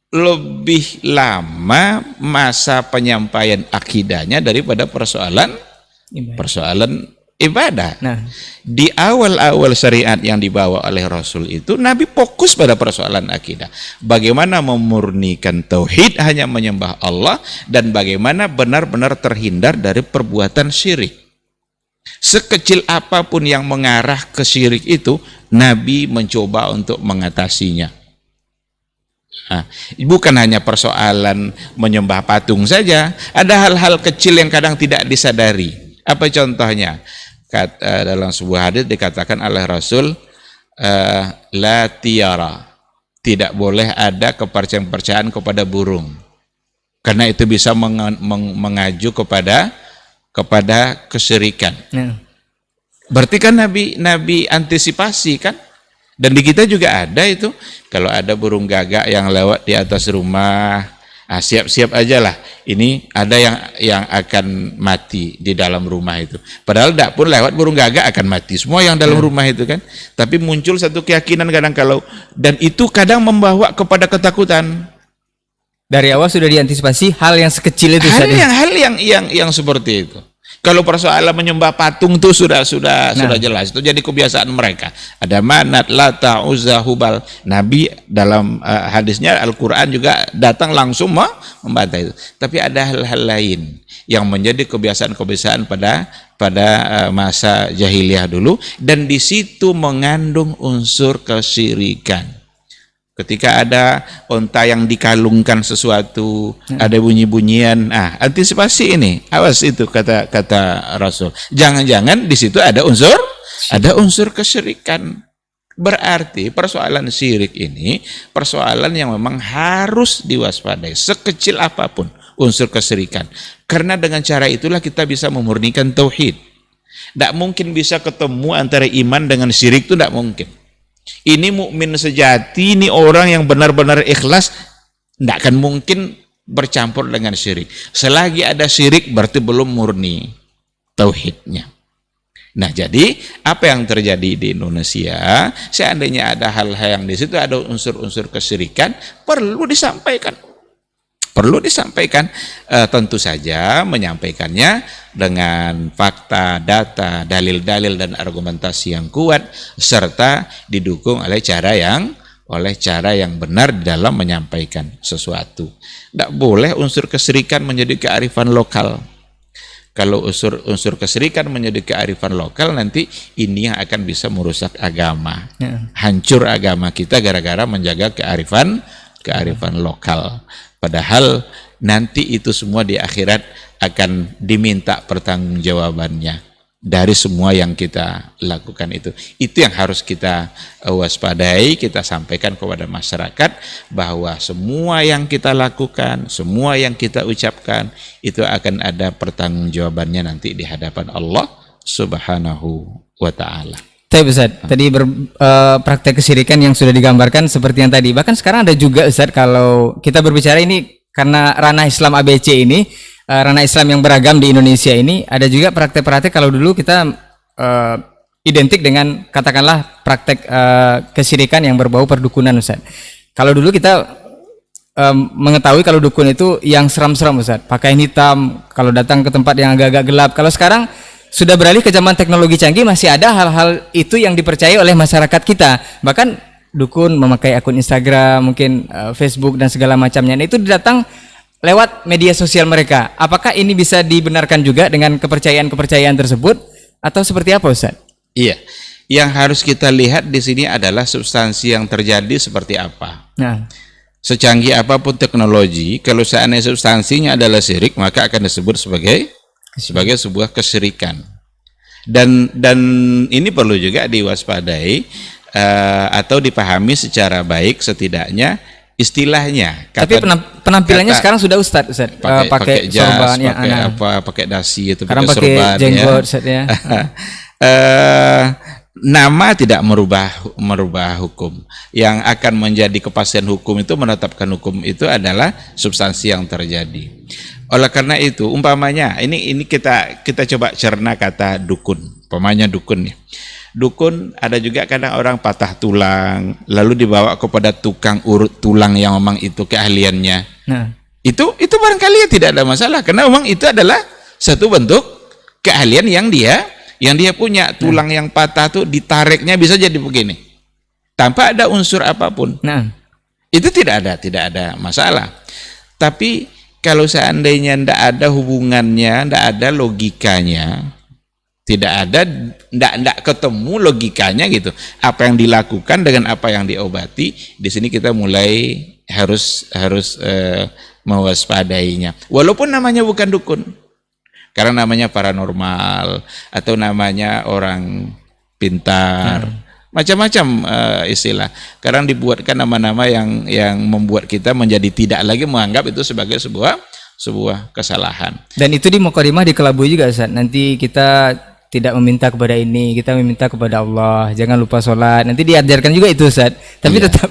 lebih lama masa penyampaian akidahnya daripada persoalan ibadah. Di awal-awal syariat yang dibawa oleh Rasul itu, Nabi fokus pada persoalan akidah. Bagaimana memurnikan tauhid, hanya menyembah Allah, dan bagaimana benar-benar terhindar dari perbuatan syirik. Sekecil apapun yang mengarah ke syirik itu, Nabi mencoba untuk mengatasinya. Bukan hanya persoalan menyembah patung saja, ada hal-hal kecil yang kadang tidak disadari. Apa contohnya? Dalam sebuah hadis dikatakan oleh Rasul, la tiara, tidak boleh ada kepercayaan kepada burung, karena itu bisa mengacu kepada kesyirikan. Berarti kan Nabi antisipasi kan? Dan di kita juga ada itu, kalau ada burung gagak yang lewat di atas rumah, siap-siap aja lah, ini ada yang akan mati di dalam rumah itu. Padahal tidak pun lewat burung gagak akan mati semua yang dalam rumah itu kan. Tapi muncul satu keyakinan kadang dan itu kadang membawa kepada ketakutan. Dari awal sudah diantisipasi hal yang sekecil itu. Hal yang seperti itu. Kalau persoalan menyembah patung itu sudah jelas, itu jadi kebiasaan mereka. Ada Manat, Lata, Uzza, Hubal. Nabi dalam hadisnya Al-Quran juga datang langsung membantah itu. Tapi ada hal-hal lain yang menjadi kebiasaan-kebiasaan pada masa jahiliyah dulu, dan di situ mengandung unsur kesyirikan. Ketika ada onta yang dikalungkan sesuatu, ada bunyi-bunyian, antisipasi ini, awas itu kata Rasul. Jangan-jangan di situ ada unsur kesyirikan. Berarti persoalan syirik ini persoalan yang memang harus diwaspadai, sekecil apapun unsur kesyirikan. Karena dengan cara itulah kita bisa memurnikan tauhid. Tidak mungkin bisa ketemu antara iman dengan syirik, itu tidak mungkin. Ini mukmin sejati, ini orang yang benar-benar ikhlas, tidak akan mungkin bercampur dengan syirik. Selagi ada syirik berarti belum murni tauhidnya. Nah, jadi apa yang terjadi di Indonesia, seandainya ada hal-hal yang di situ ada unsur-unsur kesyirikan, perlu disampaikan. Tentu saja menyampaikannya dengan fakta, data, dalil-dalil dan argumentasi yang kuat, serta didukung oleh cara yang benar dalam menyampaikan sesuatu. Tidak boleh unsur kesyirikan menjadi kearifan lokal. Kalau unsur kesyirikan menjadi kearifan lokal, nanti ini yang akan bisa merusak agama. Hancur agama kita gara-gara menjaga kearifan lokal. Padahal nanti itu semua di akhirat akan diminta pertanggungjawabannya dari semua yang kita lakukan itu. Itu yang harus kita waspadai, kita sampaikan kepada masyarakat, bahwa semua yang kita lakukan, semua yang kita ucapkan, itu akan ada pertanggungjawabannya nanti di hadapan Allah Subhanahu wa ta'ala. Ustaz, tadi praktek kesyirikan yang sudah digambarkan seperti yang tadi. Bahkan sekarang ada juga Ustaz, kalau kita berbicara ini karena ranah Islam ABC ini, ranah Islam yang beragam di Indonesia ini, ada juga praktek-praktek kalau dulu kita identik dengan katakanlah praktek kesyirikan yang berbau perdukunan, Ustaz. Kalau dulu kita mengetahui kalau dukun itu yang seram-seram, Ustaz, pakaian hitam, kalau datang ke tempat yang agak-agak gelap. Kalau sekarang sudah beralih ke zaman teknologi canggih, masih ada hal-hal itu yang dipercaya oleh masyarakat kita. Bahkan dukun memakai akun Instagram, mungkin Facebook dan segala macamnya. Nah, itu datang lewat media sosial mereka. Apakah ini bisa dibenarkan juga dengan kepercayaan-kepercayaan tersebut atau seperti apa, Ustaz? Iya, yang harus kita lihat di sini adalah substansi yang terjadi seperti apa. Nah, secanggih apapun teknologi, kalau seandainya substansinya adalah syirik, maka akan disebut sebagai sebuah kesyirikan. Dan ini perlu juga diwaspadai atau dipahami secara baik setidaknya istilahnya. Tapi penampilannya sekarang sudah Ustaz pakai jas, pakai dasi itu, sekarang pakai jenggot, ya. Nama tidak merubah hukum. Yang akan menjadi kepastian hukum itu, menetapkan hukum itu adalah substansi yang terjadi. Oleh karena itu, umpamanya ini kita coba cerna kata dukun. Umpamanya dukun ya. Dukun ada juga kadang orang patah tulang lalu dibawa kepada tukang urut tulang yang memang itu keahliannya. Nah, itu barangkali tidak ada masalah karena memang itu adalah satu bentuk keahlian yang dia punya. Tulang yang patah tuh ditariknya bisa jadi begini tanpa ada unsur apapun. Nah, itu tidak ada masalah. Tapi kalau seandainya tidak ada hubungannya, tidak ada logikanya, tidak ketemu logikanya gitu, apa yang dilakukan dengan apa yang diobati, di sini kita mulai harus mewaspadainya. Walaupun namanya bukan dukun, karena namanya paranormal atau namanya orang pintar, macam-macam istilah. Kadang dibuatkan nama-nama yang membuat kita menjadi tidak lagi menganggap itu sebagai sebuah kesalahan. Dan itu di mukadimah dikelabui juga, Ustaz. Nanti kita tidak meminta kepada ini, kita meminta kepada Allah. Jangan lupa sholat. Nanti diajarkan juga itu, Ustaz. Tapi tetap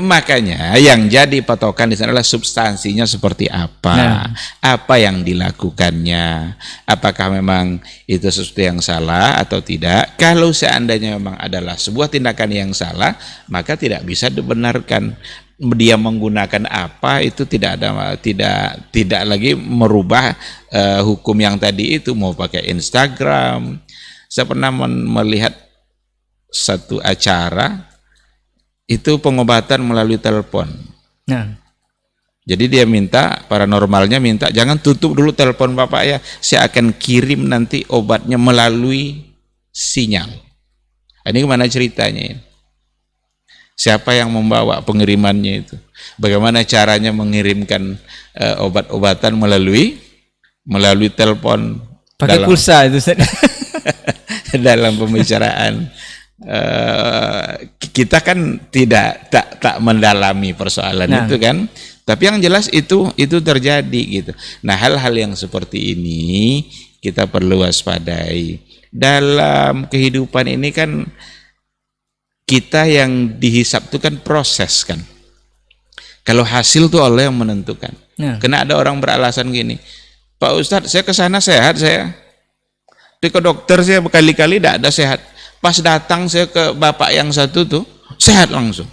makanya yang jadi patokan di sana adalah substansinya seperti apa, apa yang dilakukannya, apakah memang itu sesuatu yang salah atau tidak. Kalau seandainya memang adalah sebuah tindakan yang salah, maka tidak bisa dibenarkan. Dia menggunakan apa itu tidak lagi merubah hukum yang tadi itu. Mau pakai Instagram, saya pernah melihat satu acara itu pengobatan melalui telepon. Nah, jadi dia paranormalnya minta jangan tutup dulu telepon Bapak ya, saya akan kirim nanti obatnya melalui sinyal. Ini gimana ceritanya ini? Siapa yang membawa pengirimannya itu? Bagaimana caranya mengirimkan obat-obatan melalui telepon? Pakai pulsa itu dalam pembicaraan. Kita kan tak mendalami persoalan itu kan. Tapi yang jelas itu terjadi gitu. Nah, hal-hal yang seperti ini kita perlu waspadai. Dalam kehidupan ini kan kita yang dihisap itu kan proses kan. Kalau hasil tuh Allah yang menentukan. Karena ada orang beralasan gini, Pak Ustadz, saya ke sana sehat saya. Tapi ke dokter saya berkali-kali tidak ada sehat. Pas datang saya ke bapak yang satu tuh sehat langsung.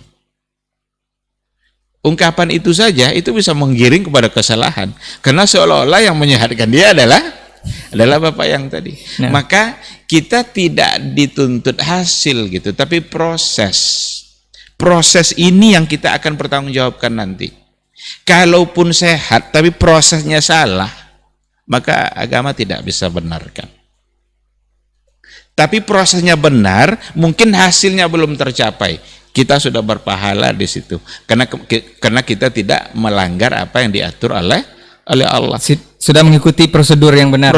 Ungkapan itu saja itu bisa menggiring kepada kesalahan. Karena seolah-olah yang menyehatkan dia adalah bapak yang tadi. Maka kita tidak dituntut hasil gitu, tapi proses ini yang kita akan pertanggungjawabkan nanti. Kalaupun sehat tapi prosesnya salah, maka agama tidak bisa benarkan. Tapi prosesnya benar, mungkin hasilnya belum tercapai, kita sudah berpahala di situ karena kita tidak melanggar apa yang diatur oleh Allah. Sudah mengikuti prosedur yang benar.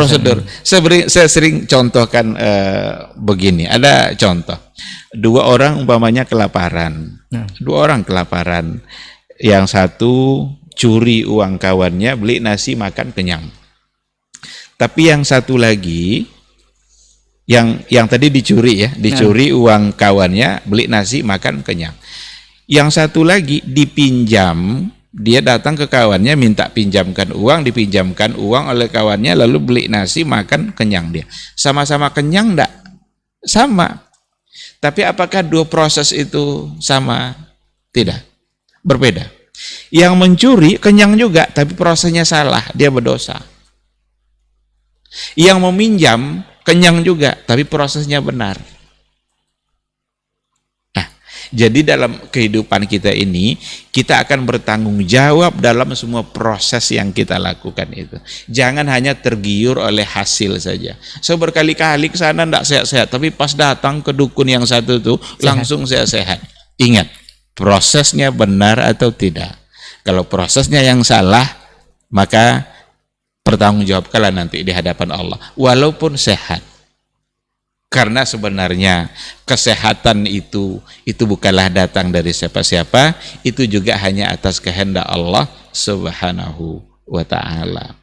Saya sering contohkan begini. Ada contoh. Dua orang umpamanya kelaparan. Yang satu curi uang kawannya, beli nasi makan kenyang. Tapi yang satu lagi, yang tadi dicuri uang kawannya, beli nasi makan kenyang. Yang satu lagi dipinjam Dia datang ke kawannya minta pinjamkan uang, dipinjamkan uang oleh kawannya, lalu beli nasi, makan, kenyang dia. Sama-sama kenyang enggak? Sama. Tapi apakah dua proses itu sama? Tidak. Berbeda. Yang mencuri kenyang juga, tapi prosesnya salah, dia berdosa. Yang meminjam kenyang juga, tapi prosesnya benar. Jadi dalam kehidupan kita ini, kita akan bertanggung jawab dalam semua proses yang kita lakukan itu. Jangan hanya tergiur oleh hasil saja. Saya berkali-kali ke sana tidak sehat-sehat, tapi pas datang ke dukun yang satu itu langsung saya sehat. Ingat, prosesnya benar atau tidak. Kalau prosesnya yang salah, maka pertanggungjawabkanlah nanti di hadapan Allah, walaupun sehat. Karena sebenarnya kesehatan itu bukanlah datang dari siapa-siapa, itu juga hanya atas kehendak Allah Subhanahu wa ta'ala.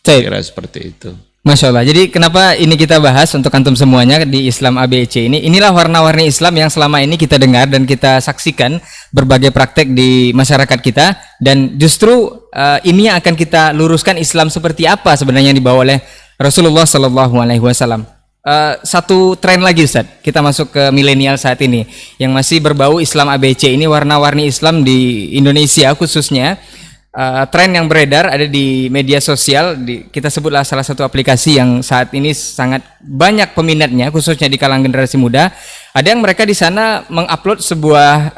Kira seperti itu. Masya Allah. Jadi kenapa ini kita bahas untuk antum semuanya di Islam ABC ini? Inilah warna-warni Islam yang selama ini kita dengar dan kita saksikan berbagai praktek di masyarakat kita, dan justru ini yang akan kita luruskan Islam seperti apa sebenarnya yang dibawa oleh Rasulullah Sallallahu Alaihi Wasallam. Satu tren lagi Ustaz, kita masuk ke milenial saat ini yang masih berbau Islam ABC ini, warna-warni Islam di Indonesia khususnya. Tren yang beredar ada di media sosial, kita sebutlah salah satu aplikasi yang saat ini sangat banyak peminatnya khususnya di kalangan generasi muda. Ada yang mereka di sana mengupload sebuah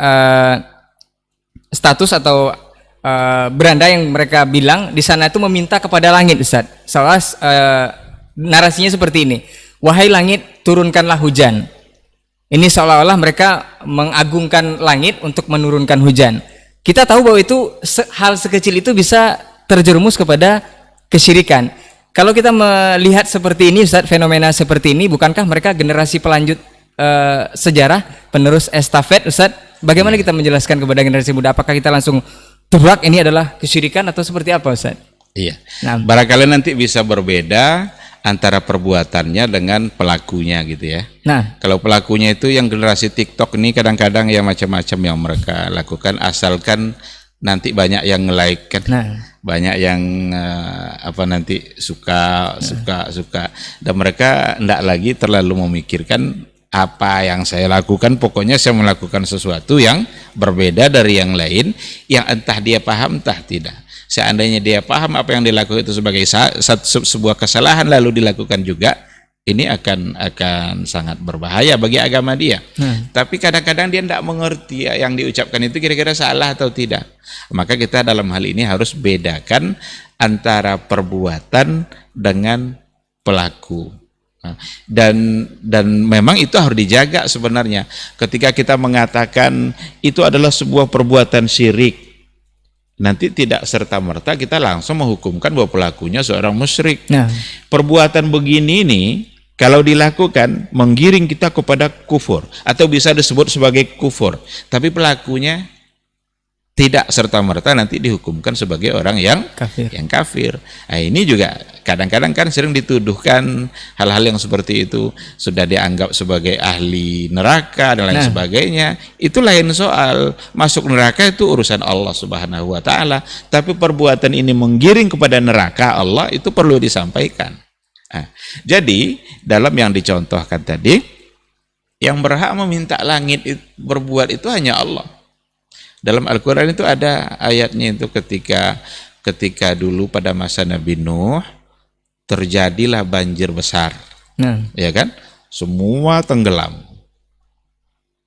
status atau beranda yang mereka bilang di sana itu meminta kepada langit Ustaz. Soalnya narasinya seperti ini. Wahai langit, turunkanlah hujan. Ini seolah-olah mereka mengagungkan langit untuk menurunkan hujan. Kita tahu bahwa itu hal sekecil itu bisa terjerumus kepada kesyirikan. Kalau kita melihat seperti ini Ustaz, fenomena seperti ini, bukankah mereka generasi pelanjut sejarah, penerus estafet Ustaz? Bagaimana kita menjelaskan kepada generasi muda? Apakah kita langsung tebak ini adalah kesyirikan atau seperti apa Ustaz? Iya. Nah, barangkali nanti bisa berbeda antara perbuatannya dengan pelakunya gitu ya. Nah, kalau pelakunya itu yang generasi TikTok ini kadang-kadang ya macam-macam yang mereka lakukan, asalkan nanti banyak yang nge-like kan. Nah, banyak yang nanti suka dan mereka enggak lagi terlalu memikirkan apa yang saya lakukan, pokoknya saya melakukan sesuatu yang berbeda dari yang lain, yang entah dia paham entah tidak. Seandainya dia paham apa yang dilakukan itu sebagai sebuah kesalahan lalu dilakukan juga, ini akan sangat berbahaya bagi agama dia. Tapi kadang-kadang dia tidak mengerti yang diucapkan itu kira-kira salah atau tidak. Maka kita dalam hal ini harus bedakan antara perbuatan dengan pelaku. Dan memang itu harus dijaga sebenarnya. Ketika kita mengatakan itu adalah sebuah perbuatan syirik, nanti tidak serta-merta kita langsung menghukumkan bahwa pelakunya seorang musyrik. Nah, perbuatan begini ini kalau dilakukan menggiring kita kepada kufur atau bisa disebut sebagai kufur, tapi pelakunya tidak serta-merta nanti dihukumkan sebagai orang yang kafir. Nah, ini juga kadang-kadang kan sering dituduhkan hal-hal yang seperti itu, sudah dianggap sebagai ahli neraka dan lain sebagainya. Itu lain soal. Masuk neraka itu urusan Allah Subhanahu wa ta'ala, tapi perbuatan ini menggiring kepada neraka Allah itu perlu disampaikan. Nah, jadi dalam yang dicontohkan tadi, yang berhak meminta langit berbuat itu hanya Allah. Dalam Al-Quran itu ada ayatnya itu ketika dulu pada masa Nabi Nuh terjadilah banjir besar, ya kan? Semua tenggelam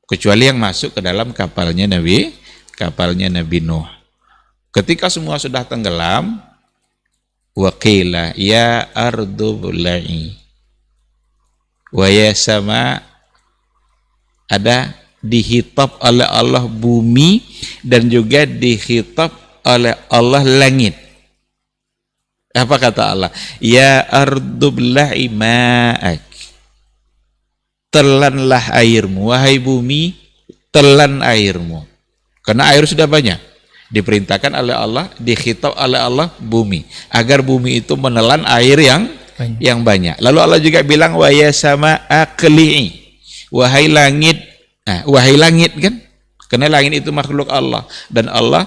kecuali yang masuk ke dalam kapalnya Nabi Nuh. Ketika semua sudah tenggelam, waqila ya ardu bula'i wa ya sama, ada dihitab oleh Allah bumi dan juga dihitab oleh Allah langit. Apa kata Allah? Ya ardu bla'i ma'ak, telanlah airmu, wahai bumi telan airmu. Karena air sudah banyak, diperintahkan oleh Allah, dihitab oleh Allah bumi agar bumi itu menelan air yang banyak. Lalu Allah juga bilang wa ya sama aqli'i, wahai langit. Nah, wahai langit kan, karena langit itu makhluk Allah dan Allah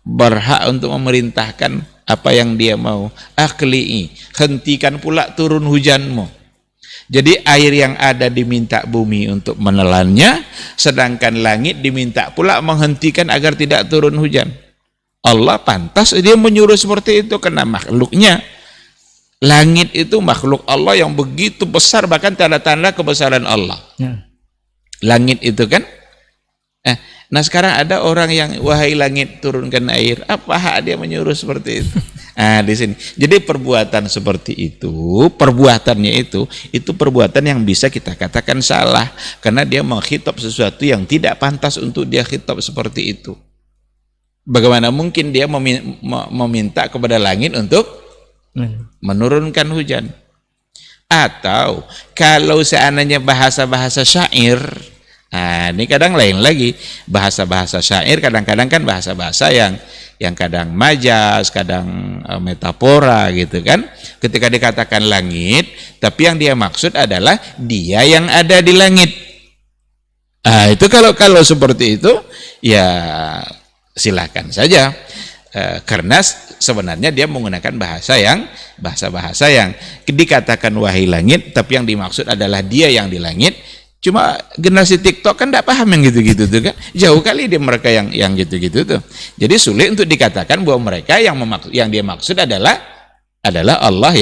berhak untuk memerintahkan apa yang dia mau. Aqli'i, hentikan pula turun hujanmu. Jadi air yang ada diminta bumi untuk menelannya, sedangkan langit diminta pula menghentikan agar tidak turun hujan. Allah pantas dia menyuruh seperti itu karena makhluknya. Langit itu makhluk Allah yang begitu besar, bahkan tanda-tanda kebesaran Allah. Langit itu kan. Nah sekarang ada orang yang wahai langit turunkan air, apa hak dia menyuruh seperti itu? Di sini. Jadi perbuatan seperti itu, perbuatannya itu perbuatan yang bisa kita katakan salah karena dia mengkhitab sesuatu yang tidak pantas untuk dia khitab seperti itu. Bagaimana mungkin dia meminta kepada langit untuk menurunkan hujan? Atau kalau seandainya bahasa-bahasa syair, ini kadang lain lagi. Bahasa-bahasa syair kadang-kadang kan bahasa-bahasa yang kadang majas, kadang metafora gitu kan. Ketika dikatakan langit, tapi yang dia maksud adalah dia yang ada di langit. Itu kalau seperti itu ya silakan saja. Karena sebenarnya dia menggunakan bahasa yang dikatakan wahai langit, tapi yang dimaksud adalah dia yang di langit. Cuma generasi TikTok kan tidak paham yang gitu-gitu tuh kan. Jauh kali dia mereka yang gitu-gitu tuh. Jadi sulit untuk dikatakan bahwa mereka yang dia maksud adalah Allah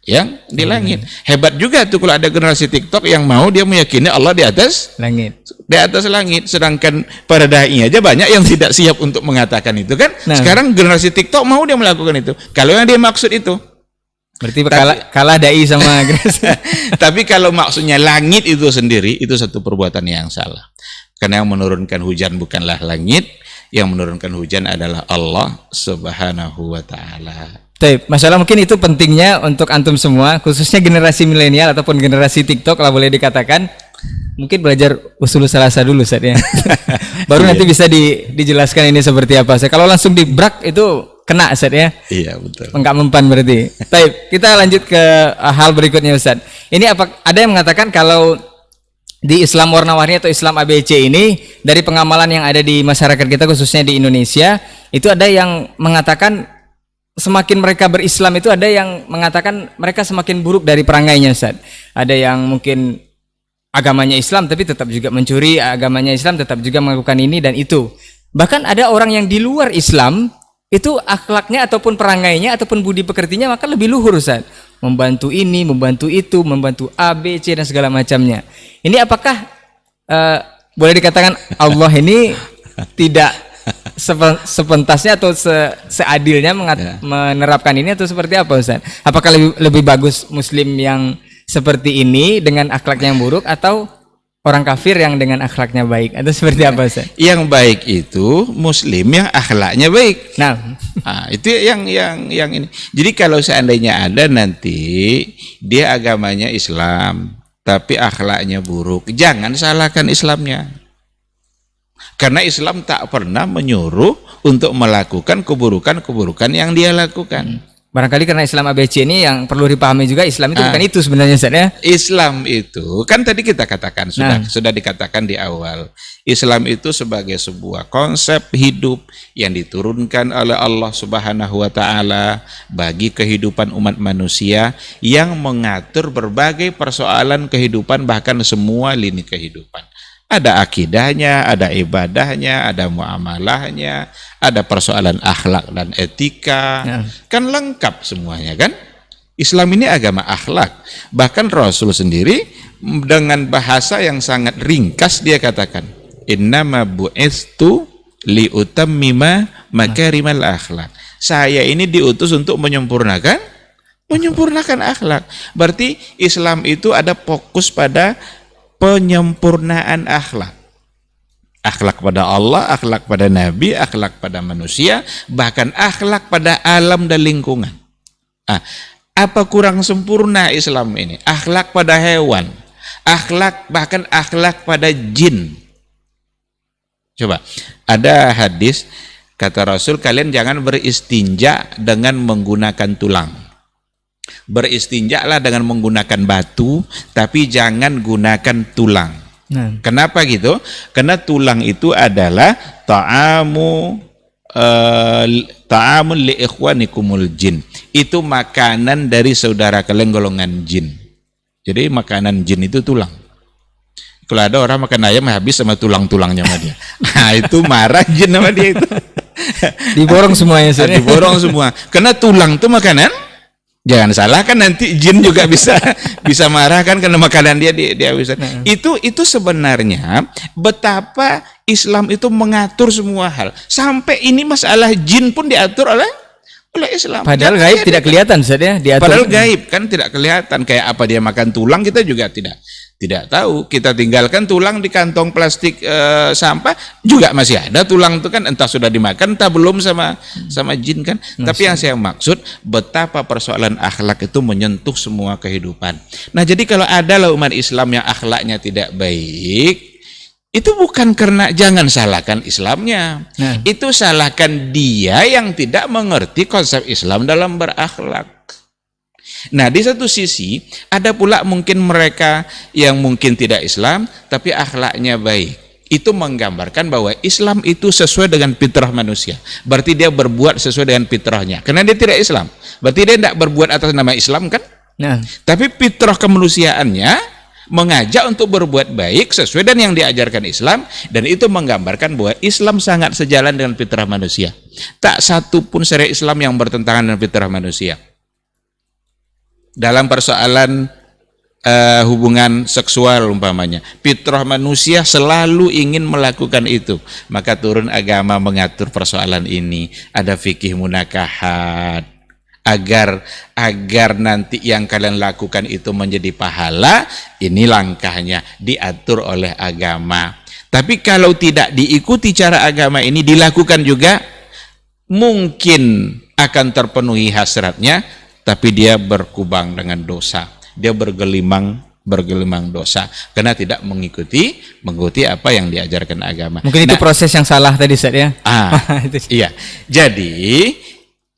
yang di langit. Hebat juga tuh kalau ada generasi TikTok yang mau dia meyakini Allah di atas langit. Di atas langit. Sedangkan para dai aja banyak yang tidak siap untuk mengatakan itu kan. Sekarang generasi TikTok mau dia melakukan itu. Kalau yang dia maksud itu. Berarti kalah dai sama generasi. Tapi kalau maksudnya langit itu sendiri, itu satu perbuatan yang salah. Karena yang menurunkan hujan bukanlah langit, yang menurunkan hujan adalah Allah Subhanahu wa ta'ala. Masalah mungkin itu pentingnya untuk antum semua, khususnya generasi milenial ataupun generasi TikTok, kalau boleh dikatakan, mungkin belajar usul salasa dulu Ustaz ya. Baru nanti bisa dijelaskan ini seperti apa. Kalau langsung dibrak itu kena Ustaz ya. Iya betul. Enggak mempan berarti. Kita lanjut ke hal berikutnya Ustaz. Ini ada yang mengatakan kalau di Islam warna-warni atau Islam ABC ini, dari pengamalan yang ada di masyarakat kita khususnya di Indonesia, itu ada yang mengatakan semakin mereka berislam itu ada yang mengatakan mereka semakin buruk dari perangainya Ustaz. Ada yang mungkin agamanya Islam tapi tetap juga mencuri, agamanya Islam tetap juga melakukan ini dan itu. Bahkan ada orang yang di luar Islam itu akhlaknya ataupun perangainya ataupun budi pekertinya maka lebih luhur Ustaz. Membantu ini, membantu itu, membantu A, B, C dan segala macamnya. Ini apakah boleh dikatakan Allah ini tidak sepentasnya atau seadilnya menerapkan ini atau seperti apa Ustaz? Apakah lebih bagus muslim yang seperti ini dengan akhlaknya yang buruk atau orang kafir yang dengan akhlaknya baik atau seperti apa Ustaz? Yang baik itu muslim yang akhlaknya baik. Itu yang ini. Jadi kalau seandainya ada nanti dia agamanya Islam tapi akhlaknya buruk, jangan salahkan Islamnya. Karena Islam tak pernah menyuruh untuk melakukan keburukan-keburukan yang dia lakukan. Barangkali karena Islam ABC ini yang perlu dipahami juga, Islam itu bukan itu sebenarnya Ustaz ya. Islam itu kan tadi kita katakan sudah dikatakan di awal. Islam itu sebagai sebuah konsep hidup yang diturunkan oleh Allah Subhanahu wa taala bagi kehidupan umat manusia yang mengatur berbagai persoalan kehidupan, bahkan semua lini kehidupan. Ada akidahnya, ada ibadahnya, ada muamalahnya, ada persoalan akhlak dan etika. Kan lengkap semuanya kan? Islam ini agama akhlak. Bahkan Rasul sendiri dengan bahasa yang sangat ringkas dia katakan, innama bu'istu liutammima makarimal akhlak. Saya ini diutus untuk menyempurnakan akhlak. Berarti Islam itu ada fokus pada penyempurnaan akhlak. Akhlak pada Allah, akhlak pada Nabi, akhlak pada manusia, bahkan akhlak pada alam dan lingkungan. Apa kurang sempurna Islam ini? Akhlak pada hewan, bahkan akhlak pada jin. Coba, ada hadis kata Rasul, kalian jangan beristinja dengan menggunakan tulang. Beristinjaklah dengan menggunakan batu, tapi jangan gunakan tulang. Kenapa gitu? Karena tulang itu adalah ta'amu ta'amun li ikhwanikumul jin. Itu makanan dari saudara kalian golongan jin. Jadi makanan jin itu tulang. Kalau ada orang makan ayam habis sama tulang-tulangnya sama dia. Nah, itu marah jin sama dia itu. Diborong semuanya. Diborong semua. Karena tulang itu makanan. Jangan salah kan nanti jin juga bisa marah kan karena makanan dia bisa. Itu sebenarnya betapa Islam itu mengatur semua hal. Sampai ini masalah jin pun diatur oleh Islam. Padahal gaib tidak kelihatan Ustaz ya, diatur. Padahal gaib kan tidak kelihatan, kayak apa dia makan tulang kita juga tidak tahu. Kita tinggalkan tulang di kantong plastik sampah juga masih ada tulang itu kan, entah sudah dimakan entah belum sama jin kan. Tapi yang saya maksud betapa persoalan akhlak itu menyentuh semua kehidupan. Nah, jadi kalau ada umat Islam yang akhlaknya tidak baik, itu bukan karena, jangan salahkan Islamnya. Itu salahkan dia yang tidak mengerti konsep Islam dalam berakhlak. Nah, di satu sisi ada pula mungkin mereka yang mungkin tidak Islam tapi akhlaknya baik. Itu menggambarkan bahwa Islam itu sesuai dengan fitrah manusia. Berarti dia berbuat sesuai dengan fitrahnya. Karena dia tidak Islam, berarti dia tidak berbuat atas nama Islam kan? Tapi fitrah kemanusiaannya mengajak untuk berbuat baik sesuai dengan yang diajarkan Islam, dan itu menggambarkan bahwa Islam sangat sejalan dengan fitrah manusia. Tak satu pun syariat Islam yang bertentangan dengan fitrah manusia. Dalam persoalan hubungan seksual umpamanya, fitrah manusia selalu ingin melakukan itu, maka turun agama mengatur persoalan ini. Ada fikih munakahat agar nanti yang kalian lakukan itu menjadi pahala. Ini langkahnya diatur oleh agama. Tapi kalau tidak diikuti cara agama ini dilakukan juga, mungkin akan terpenuhi hasratnya, tapi dia berkubang dengan dosa, dia bergelimang dosa karena tidak mengikuti apa yang diajarkan agama. Mungkin itu proses yang salah tadi Ustaz ya. Iya. Jadi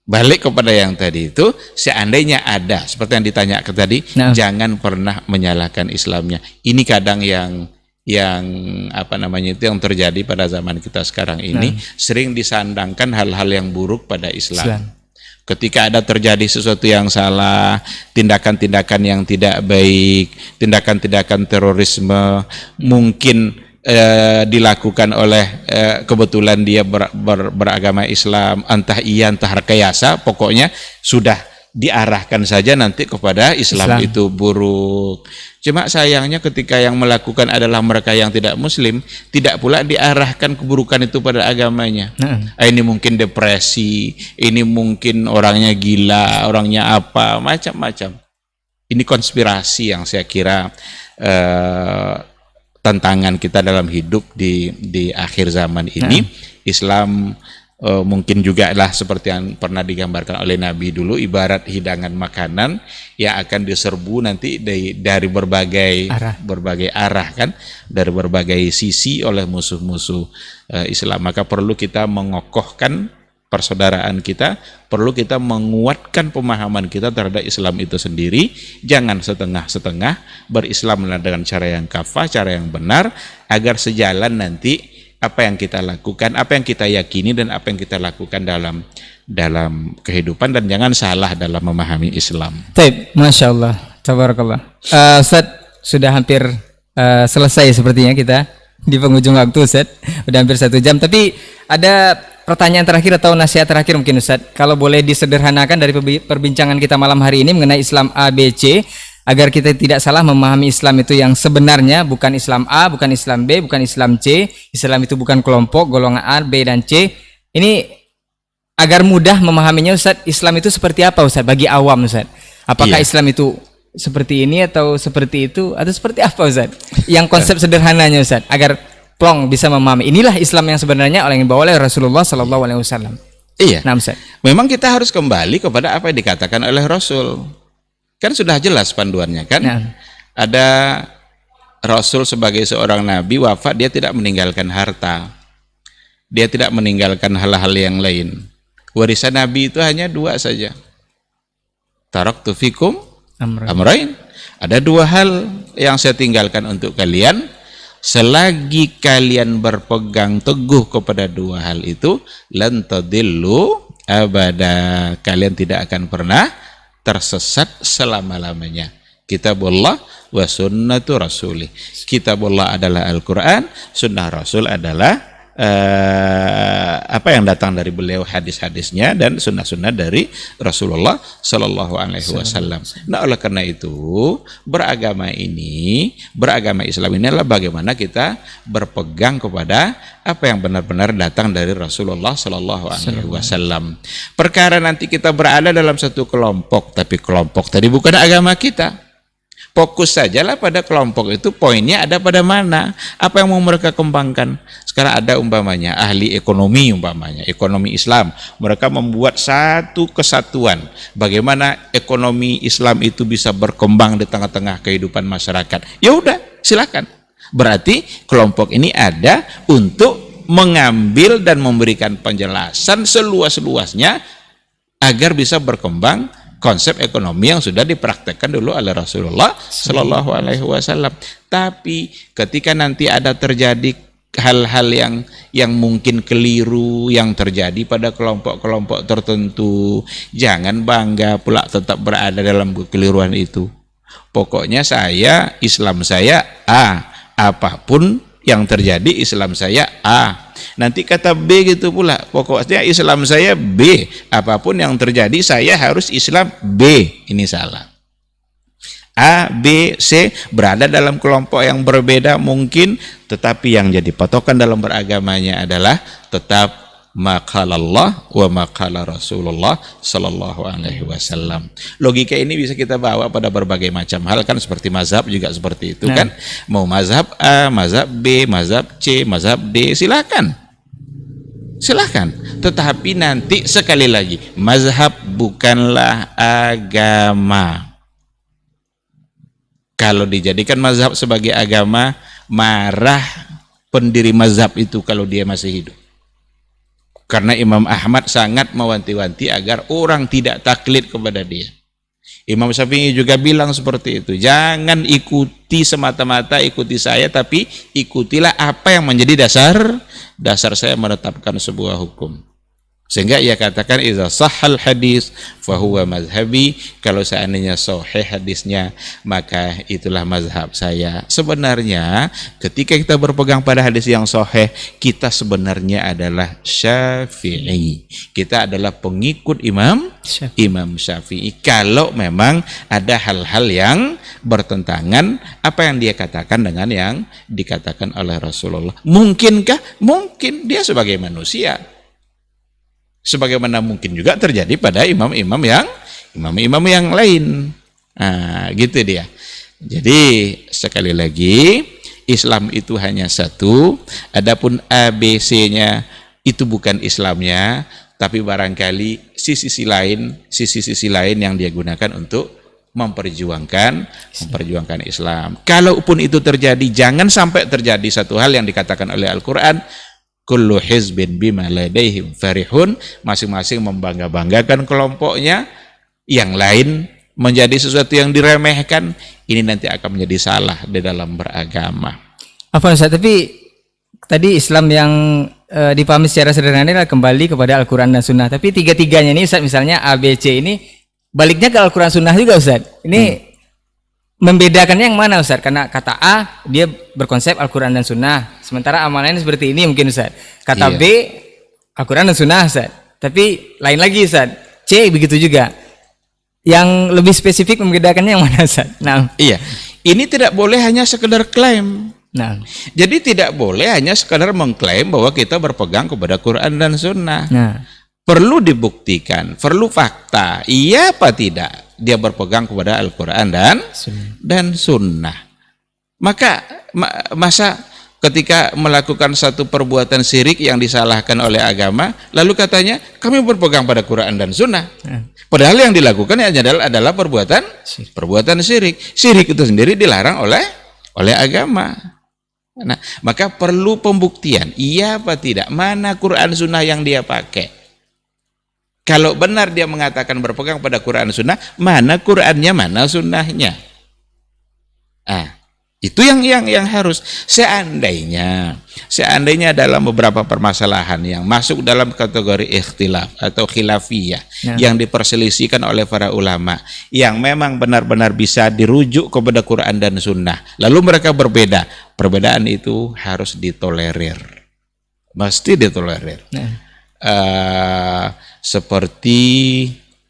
balik kepada yang tadi itu, seandainya ada seperti yang ditanyakan tadi, jangan pernah menyalahkan Islamnya. Ini kadang yang itu yang terjadi pada zaman kita sekarang ini, sering disandangkan hal-hal yang buruk pada Islam. Ketika ada terjadi sesuatu yang salah, tindakan-tindakan yang tidak baik, tindakan-tindakan terorisme, mungkin dilakukan oleh kebetulan dia beragama Islam, entah iya entah rekayasa, pokoknya sudah diarahkan saja nanti kepada Islam itu buruk. Cuma sayangnya ketika yang melakukan adalah mereka yang tidak Muslim, tidak pula diarahkan keburukan itu pada agamanya. Ini mungkin depresi, ini mungkin orangnya gila, orangnya apa, macam-macam. Ini konspirasi yang saya kira tantangan kita dalam hidup di akhir zaman ini. Islam mungkin juga lah seperti yang pernah digambarkan oleh Nabi dulu, ibarat hidangan makanan yang akan diserbu nanti dari berbagai arah kan, dari berbagai sisi oleh musuh-musuh Islam. Maka perlu kita mengokohkan persaudaraan kita, perlu kita menguatkan pemahaman kita terhadap Islam itu sendiri. Jangan setengah-setengah, berislam dengan cara yang kafah, cara yang benar, agar sejalan nanti apa yang kita lakukan, apa yang kita yakini, dan apa yang kita lakukan dalam kehidupan, dan jangan salah dalam memahami Islam. Baik, Masya Allah, tabarakallah. Ustaz, sudah hampir selesai sepertinya kita di penghujung waktu Ustaz, udah hampir 1 jam. Tapi ada pertanyaan terakhir atau nasihat terakhir mungkin Ustaz, kalau boleh disederhanakan dari perbincangan kita malam hari ini mengenai Islam ABC, agar kita tidak salah memahami Islam itu yang sebenarnya, bukan Islam A, bukan Islam B, bukan Islam C. Islam itu bukan kelompok, golongan A, B, dan C. Ini agar mudah memahaminya Ustaz, Islam itu seperti apa Ustaz bagi awam Ustaz? Apakah Islam itu seperti ini atau seperti itu atau seperti apa Ustaz? Yang konsep sederhananya Ustaz, agar plong bisa memahami. Inilah Islam yang sebenarnya yang dibawa oleh Rasulullah SAW. Iya. Nah, Ustaz, memang kita harus kembali kepada apa yang dikatakan oleh Rasul. Kan sudah jelas panduannya kan. Ada Rasul sebagai seorang nabi wafat, dia tidak meninggalkan harta, dia tidak meninggalkan hal-hal yang lain. Warisan nabi itu hanya 2 saja. Taraktu fikum amrain. Ada 2 hal yang saya tinggalkan untuk kalian. selagi kalian berpegang teguh kepada dua hal itu, lan tadillu abada, kalian tidak akan pernah tersesat selama-lamanya. Kitabullah wa sunnatu rasulih. Kitabullah adalah Al-Quran, sunnah Rasul adalah apa yang datang dari beliau, hadis-hadisnya dan sunnah-sunnah dari Rasulullah Sallallahu Alaihi Wasallam. Nah, oleh karena itu beragama Islam ini adalah bagaimana kita berpegang kepada apa yang benar-benar datang dari Rasulullah Sallallahu Alaihi Wasallam. Perkara nanti kita berada dalam satu kelompok, tapi kelompok tadi bukan agama kita. Fokus sajalah pada kelompok itu, poinnya ada pada mana, apa yang mau mereka kembangkan. Sekarang ada umpamanya ahli ekonomi, ekonomi Islam, mereka membuat satu kesatuan bagaimana ekonomi Islam itu bisa berkembang di tengah-tengah kehidupan masyarakat. Ya udah, silakan. Berarti kelompok ini ada untuk mengambil dan memberikan penjelasan seluas-luasnya agar bisa berkembang konsep ekonomi yang sudah dipraktekkan dulu oleh Rasulullah Sallallahu Alaihi Wasallam. Tapi ketika nanti ada terjadi hal-hal yang mungkin keliru yang terjadi pada kelompok-kelompok tertentu, jangan bangga pula tetap berada dalam kekeliruan itu. Pokoknya Islam saya A, apapun yang terjadi Islam saya A. Nanti kata B gitu pula, pokoknya Islam saya B, apapun yang terjadi saya harus Islam B. Ini salah. A, B, C berada dalam kelompok yang berbeda mungkin, tetapi yang jadi patokan dalam beragamanya adalah tetap maqalallah wa maqala Rasulullah Sallallahu Alaihi Wasallam. Logika ini bisa kita bawa pada berbagai macam hal, kan seperti mazhab juga seperti itu kan. Mau mazhab A, mazhab B, mazhab C, mazhab D, silakan. Tetapi nanti sekali lagi, mazhab bukanlah agama. Kalau dijadikan mazhab sebagai agama, marah pendiri mazhab itu kalau dia masih hidup. Karena Imam Ahmad sangat mewanti-wanti agar orang tidak taklid kepada dia. Imam Syafi'i juga bilang seperti itu. Jangan ikuti semata-mata ikuti saya, tapi ikutilah apa yang menjadi dasar saya menetapkan sebuah hukum. Sehingga ia katakan idza sahhal hadis fa huwa mazhabi, kalau seandainya sahih hadisnya maka itulah mazhab saya. Sebenarnya ketika kita berpegang pada hadis yang sahih, kita sebenarnya adalah Syafi'i. Kita adalah pengikut Imam Syafi'i. Kalau memang ada hal-hal yang bertentangan apa yang dia katakan dengan yang dikatakan oleh Rasulullah. Mungkinkah? Mungkin, dia sebagai manusia. Sebagaimana mungkin juga terjadi pada imam-imam yang lain. Nah, gitu dia. Jadi sekali lagi, Islam itu hanya satu. Adapun ABC-nya itu bukan Islamnya, tapi barangkali sisi-sisi lain yang dia gunakan untuk memperjuangkan Islam. Kalaupun itu terjadi, jangan sampai terjadi satu hal yang dikatakan oleh Al-Quran, kullu hizbin bima ladaihim farihun, masing-masing membangga-banggakan kelompoknya, yang lain menjadi sesuatu yang diremehkan. Ini nanti akan menjadi salah di dalam beragama. Apa Ustaz, tapi tadi Islam yang dipahami secara sederhana adalah kembali kepada Al-Quran dan Sunnah. Tapi tiga-tiganya ini Ustaz, misalnya A, B, C ini baliknya ke Al-Quran Sunnah juga Ustaz. Ini membedakannya yang mana Ustaz? Karena kata A dia berkonsep Al-Quran dan Sunnah, sementara amalannya seperti ini mungkin Ustaz. Kata B Al-Quran dan Sunnah Ustaz, tapi lain lagi Ustaz. C begitu juga. Yang lebih spesifik membedakannya yang mana Ustaz? Nah, iya. Ini tidak boleh hanya sekedar klaim. Nah, jadi tidak boleh hanya sekedar mengklaim bahwa kita berpegang kepada Quran dan Sunnah. nah, Perlu dibuktikan, perlu fakta. Iya apa tidak dia berpegang kepada Al-Quran dan Sunnah. Maka masa ketika melakukan satu perbuatan syirik yang disalahkan oleh agama, lalu katanya kami berpegang pada Quran dan Sunnah. Padahal yang dilakukan adalah perbuatan syirik. Syirik itu sendiri dilarang oleh agama. Nah, maka perlu pembuktian. Iya apa tidak? Mana Quran Sunnah yang dia pakai? Kalau benar dia mengatakan berpegang pada Quran Sunnah, mana Qurannya, mana Sunnahnya? Itu yang harus. Seandainya dalam beberapa permasalahan yang masuk dalam kategori ikhtilaf atau khilafiyah yang diperselisihkan oleh para ulama, yang memang benar-benar bisa dirujuk kepada Quran dan Sunnah, lalu mereka berbeda, perbedaan itu harus ditolerir, mesti ditolerir. Seperti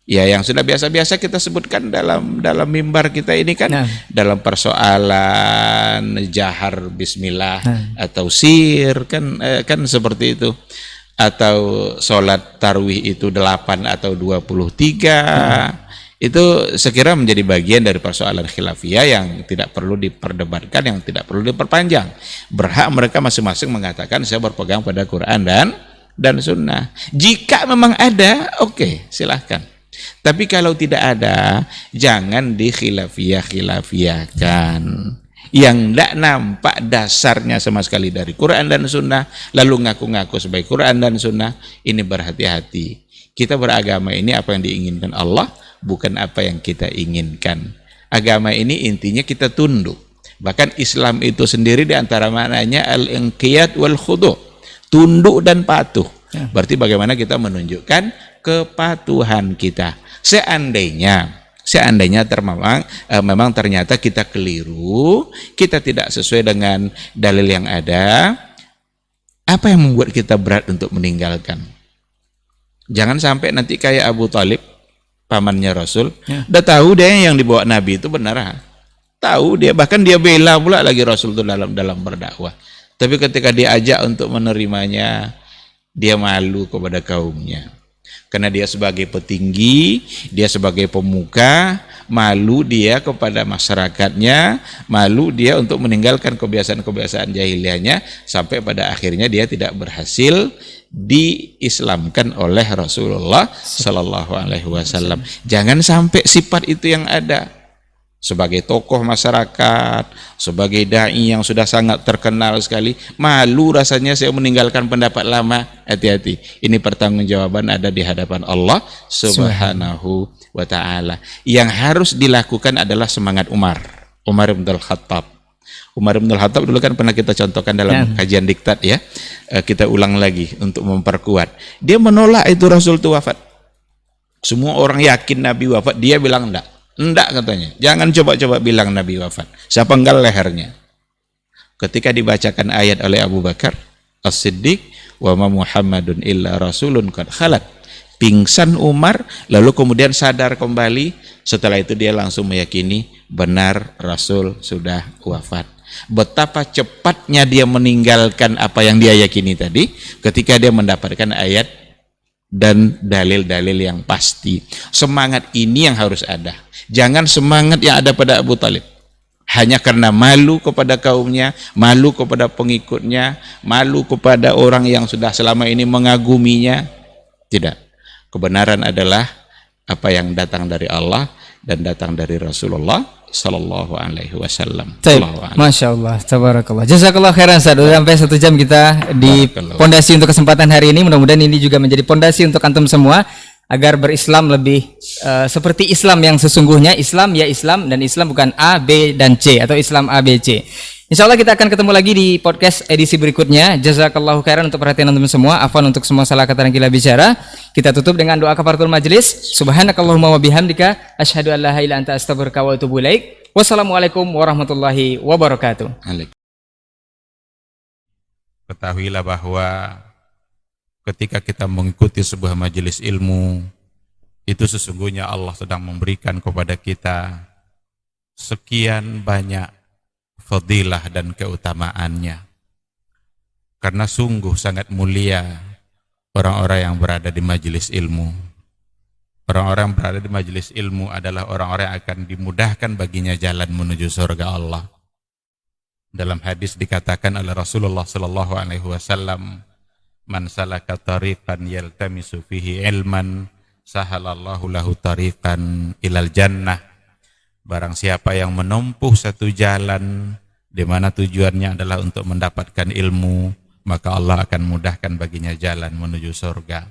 ya yang sudah biasa-biasa kita sebutkan dalam mimbar kita ini kan, dalam persoalan jahar bismillah atau sir kan seperti itu, atau sholat tarwih itu 8 atau 23, itu sekira menjadi bagian dari persoalan khilafiyah yang tidak perlu diperdebatkan, yang tidak perlu diperpanjang. Berhak mereka masing-masing mengatakan saya berpegang pada Quran dan Sunnah. Jika memang ada, oke, silahkan. Tapi kalau tidak ada, jangan dikhilafiyah-khilafiyahkan. Yang tidak nampak dasarnya sama sekali dari Quran dan Sunnah, lalu ngaku-ngaku sebagai Quran dan Sunnah, ini berhati-hati. Kita beragama ini apa yang diinginkan Allah, bukan apa yang kita inginkan. Agama ini intinya kita tunduk. Bahkan Islam itu sendiri diantara maknanya al-inqiyad wal khudu', tunduk dan patuh. Berarti bagaimana kita menunjukkan kepatuhan kita. Seandainya memang ternyata kita keliru, kita tidak sesuai dengan dalil yang ada, apa yang membuat kita berat untuk meninggalkan? Jangan sampai nanti kayak Abu Talib, pamannya Rasul, udah tahu dia yang dibawa Nabi itu benar, tahu dia, bahkan dia bela pula lagi Rasul itu dalam berdakwah. Tapi ketika diajak untuk menerimanya, dia malu kepada kaumnya. Karena dia sebagai petinggi, dia sebagai pemuka, malu dia kepada masyarakatnya, malu dia untuk meninggalkan kebiasaan-kebiasaan jahiliyahnya, sampai pada akhirnya dia tidak berhasil diislamkan oleh Rasulullah Sallallahu Alaihi Wasallam. Jangan sampai sifat itu yang ada. Sebagai tokoh masyarakat, sebagai dai yang sudah sangat terkenal sekali, malu rasanya saya meninggalkan pendapat lama. Hati-hati, ini pertanggungjawaban ada di hadapan Allah Subhanahu wa ta'ala. Yang harus dilakukan adalah semangat Umar bin Al-Khattab. Umar bin Al-Khattab dulu kan pernah kita contohkan dalam kajian diktat ya. Kita ulang lagi untuk memperkuat. Dia menolak itu Rasul itu wafat. Semua orang yakin Nabi wafat, dia bilang enggak. Enggak katanya, jangan coba-coba bilang Nabi wafat, saya penggal lehernya. Ketika dibacakan ayat oleh Abu Bakar As-Siddiq, wa ma Muhammadun illa rasulun qad khalat, pingsan Umar, lalu kemudian sadar kembali. Setelah itu dia langsung meyakini benar Rasul sudah wafat. Betapa cepatnya dia meninggalkan apa yang dia yakini tadi ketika dia mendapatkan ayat dan dalil-dalil yang pasti. Semangat ini yang harus ada. Jangan semangat yang ada pada Abu Talib. Hanya karena malu kepada kaumnya, malu kepada pengikutnya, malu kepada orang yang sudah selama ini mengaguminya. Tidak. Kebenaran adalah apa yang datang dari Allah dan datang dari Rasulullah Sallallahu Alaihi Wasallam. Masya Allah, tabarakallah. Jazakallah khairan. Sudah sampai 1 jam kita di pondasi untuk kesempatan hari ini. Mudah-mudahan ini juga menjadi pondasi untuk antum semua agar berislam lebih seperti Islam yang sesungguhnya. Islam ya Islam, dan Islam bukan A, B, dan C atau Islam A, B, C. Insya Allah kita akan ketemu lagi di podcast edisi berikutnya. Jazakallahu khairan untuk perhatian antum semua. Afwan untuk semua salah kata dan gila bicara. Kita tutup dengan doa kafaratul majelis. Subhanakallahumma wa bihamdika asyhadu an la ilaha illa anta astaghfiruka wa atubu ilaik. Wassalamualaikum warahmatullahi wabarakatuh. Ketahuilah bahwa ketika kita mengikuti sebuah majelis ilmu, itu sesungguhnya Allah sedang memberikan kepada kita sekian banyak fadilah dan keutamaannya. Karena sungguh sangat mulia orang-orang yang berada di majelis ilmu. Orang-orang yang berada di majelis ilmu adalah orang-orang yang akan dimudahkan baginya jalan menuju surga Allah. Dalam hadis dikatakan oleh Rasulullah sallallahu alaihi wasallam, man salaka tariqan yaltamisu fihi ilman sahalallahu lahu tariqan ilal jannah. Barang siapa yang menempuh satu jalan di mana tujuannya adalah untuk mendapatkan ilmu, maka Allah akan mudahkan baginya jalan menuju surga.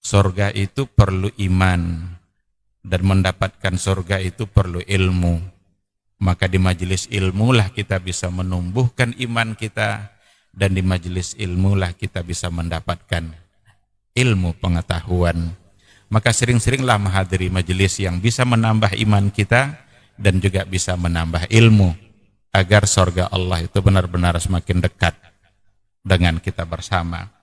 Surga itu perlu iman, dan mendapatkan surga itu perlu ilmu. Maka di majelis ilmu lah kita bisa menumbuhkan iman kita, dan di majelis ilmu lah kita bisa mendapatkan ilmu pengetahuan. Maka sering-seringlah menghadiri majelis yang bisa menambah iman kita dan juga bisa menambah ilmu, agar surga Allah itu benar-benar semakin dekat dengan kita bersama.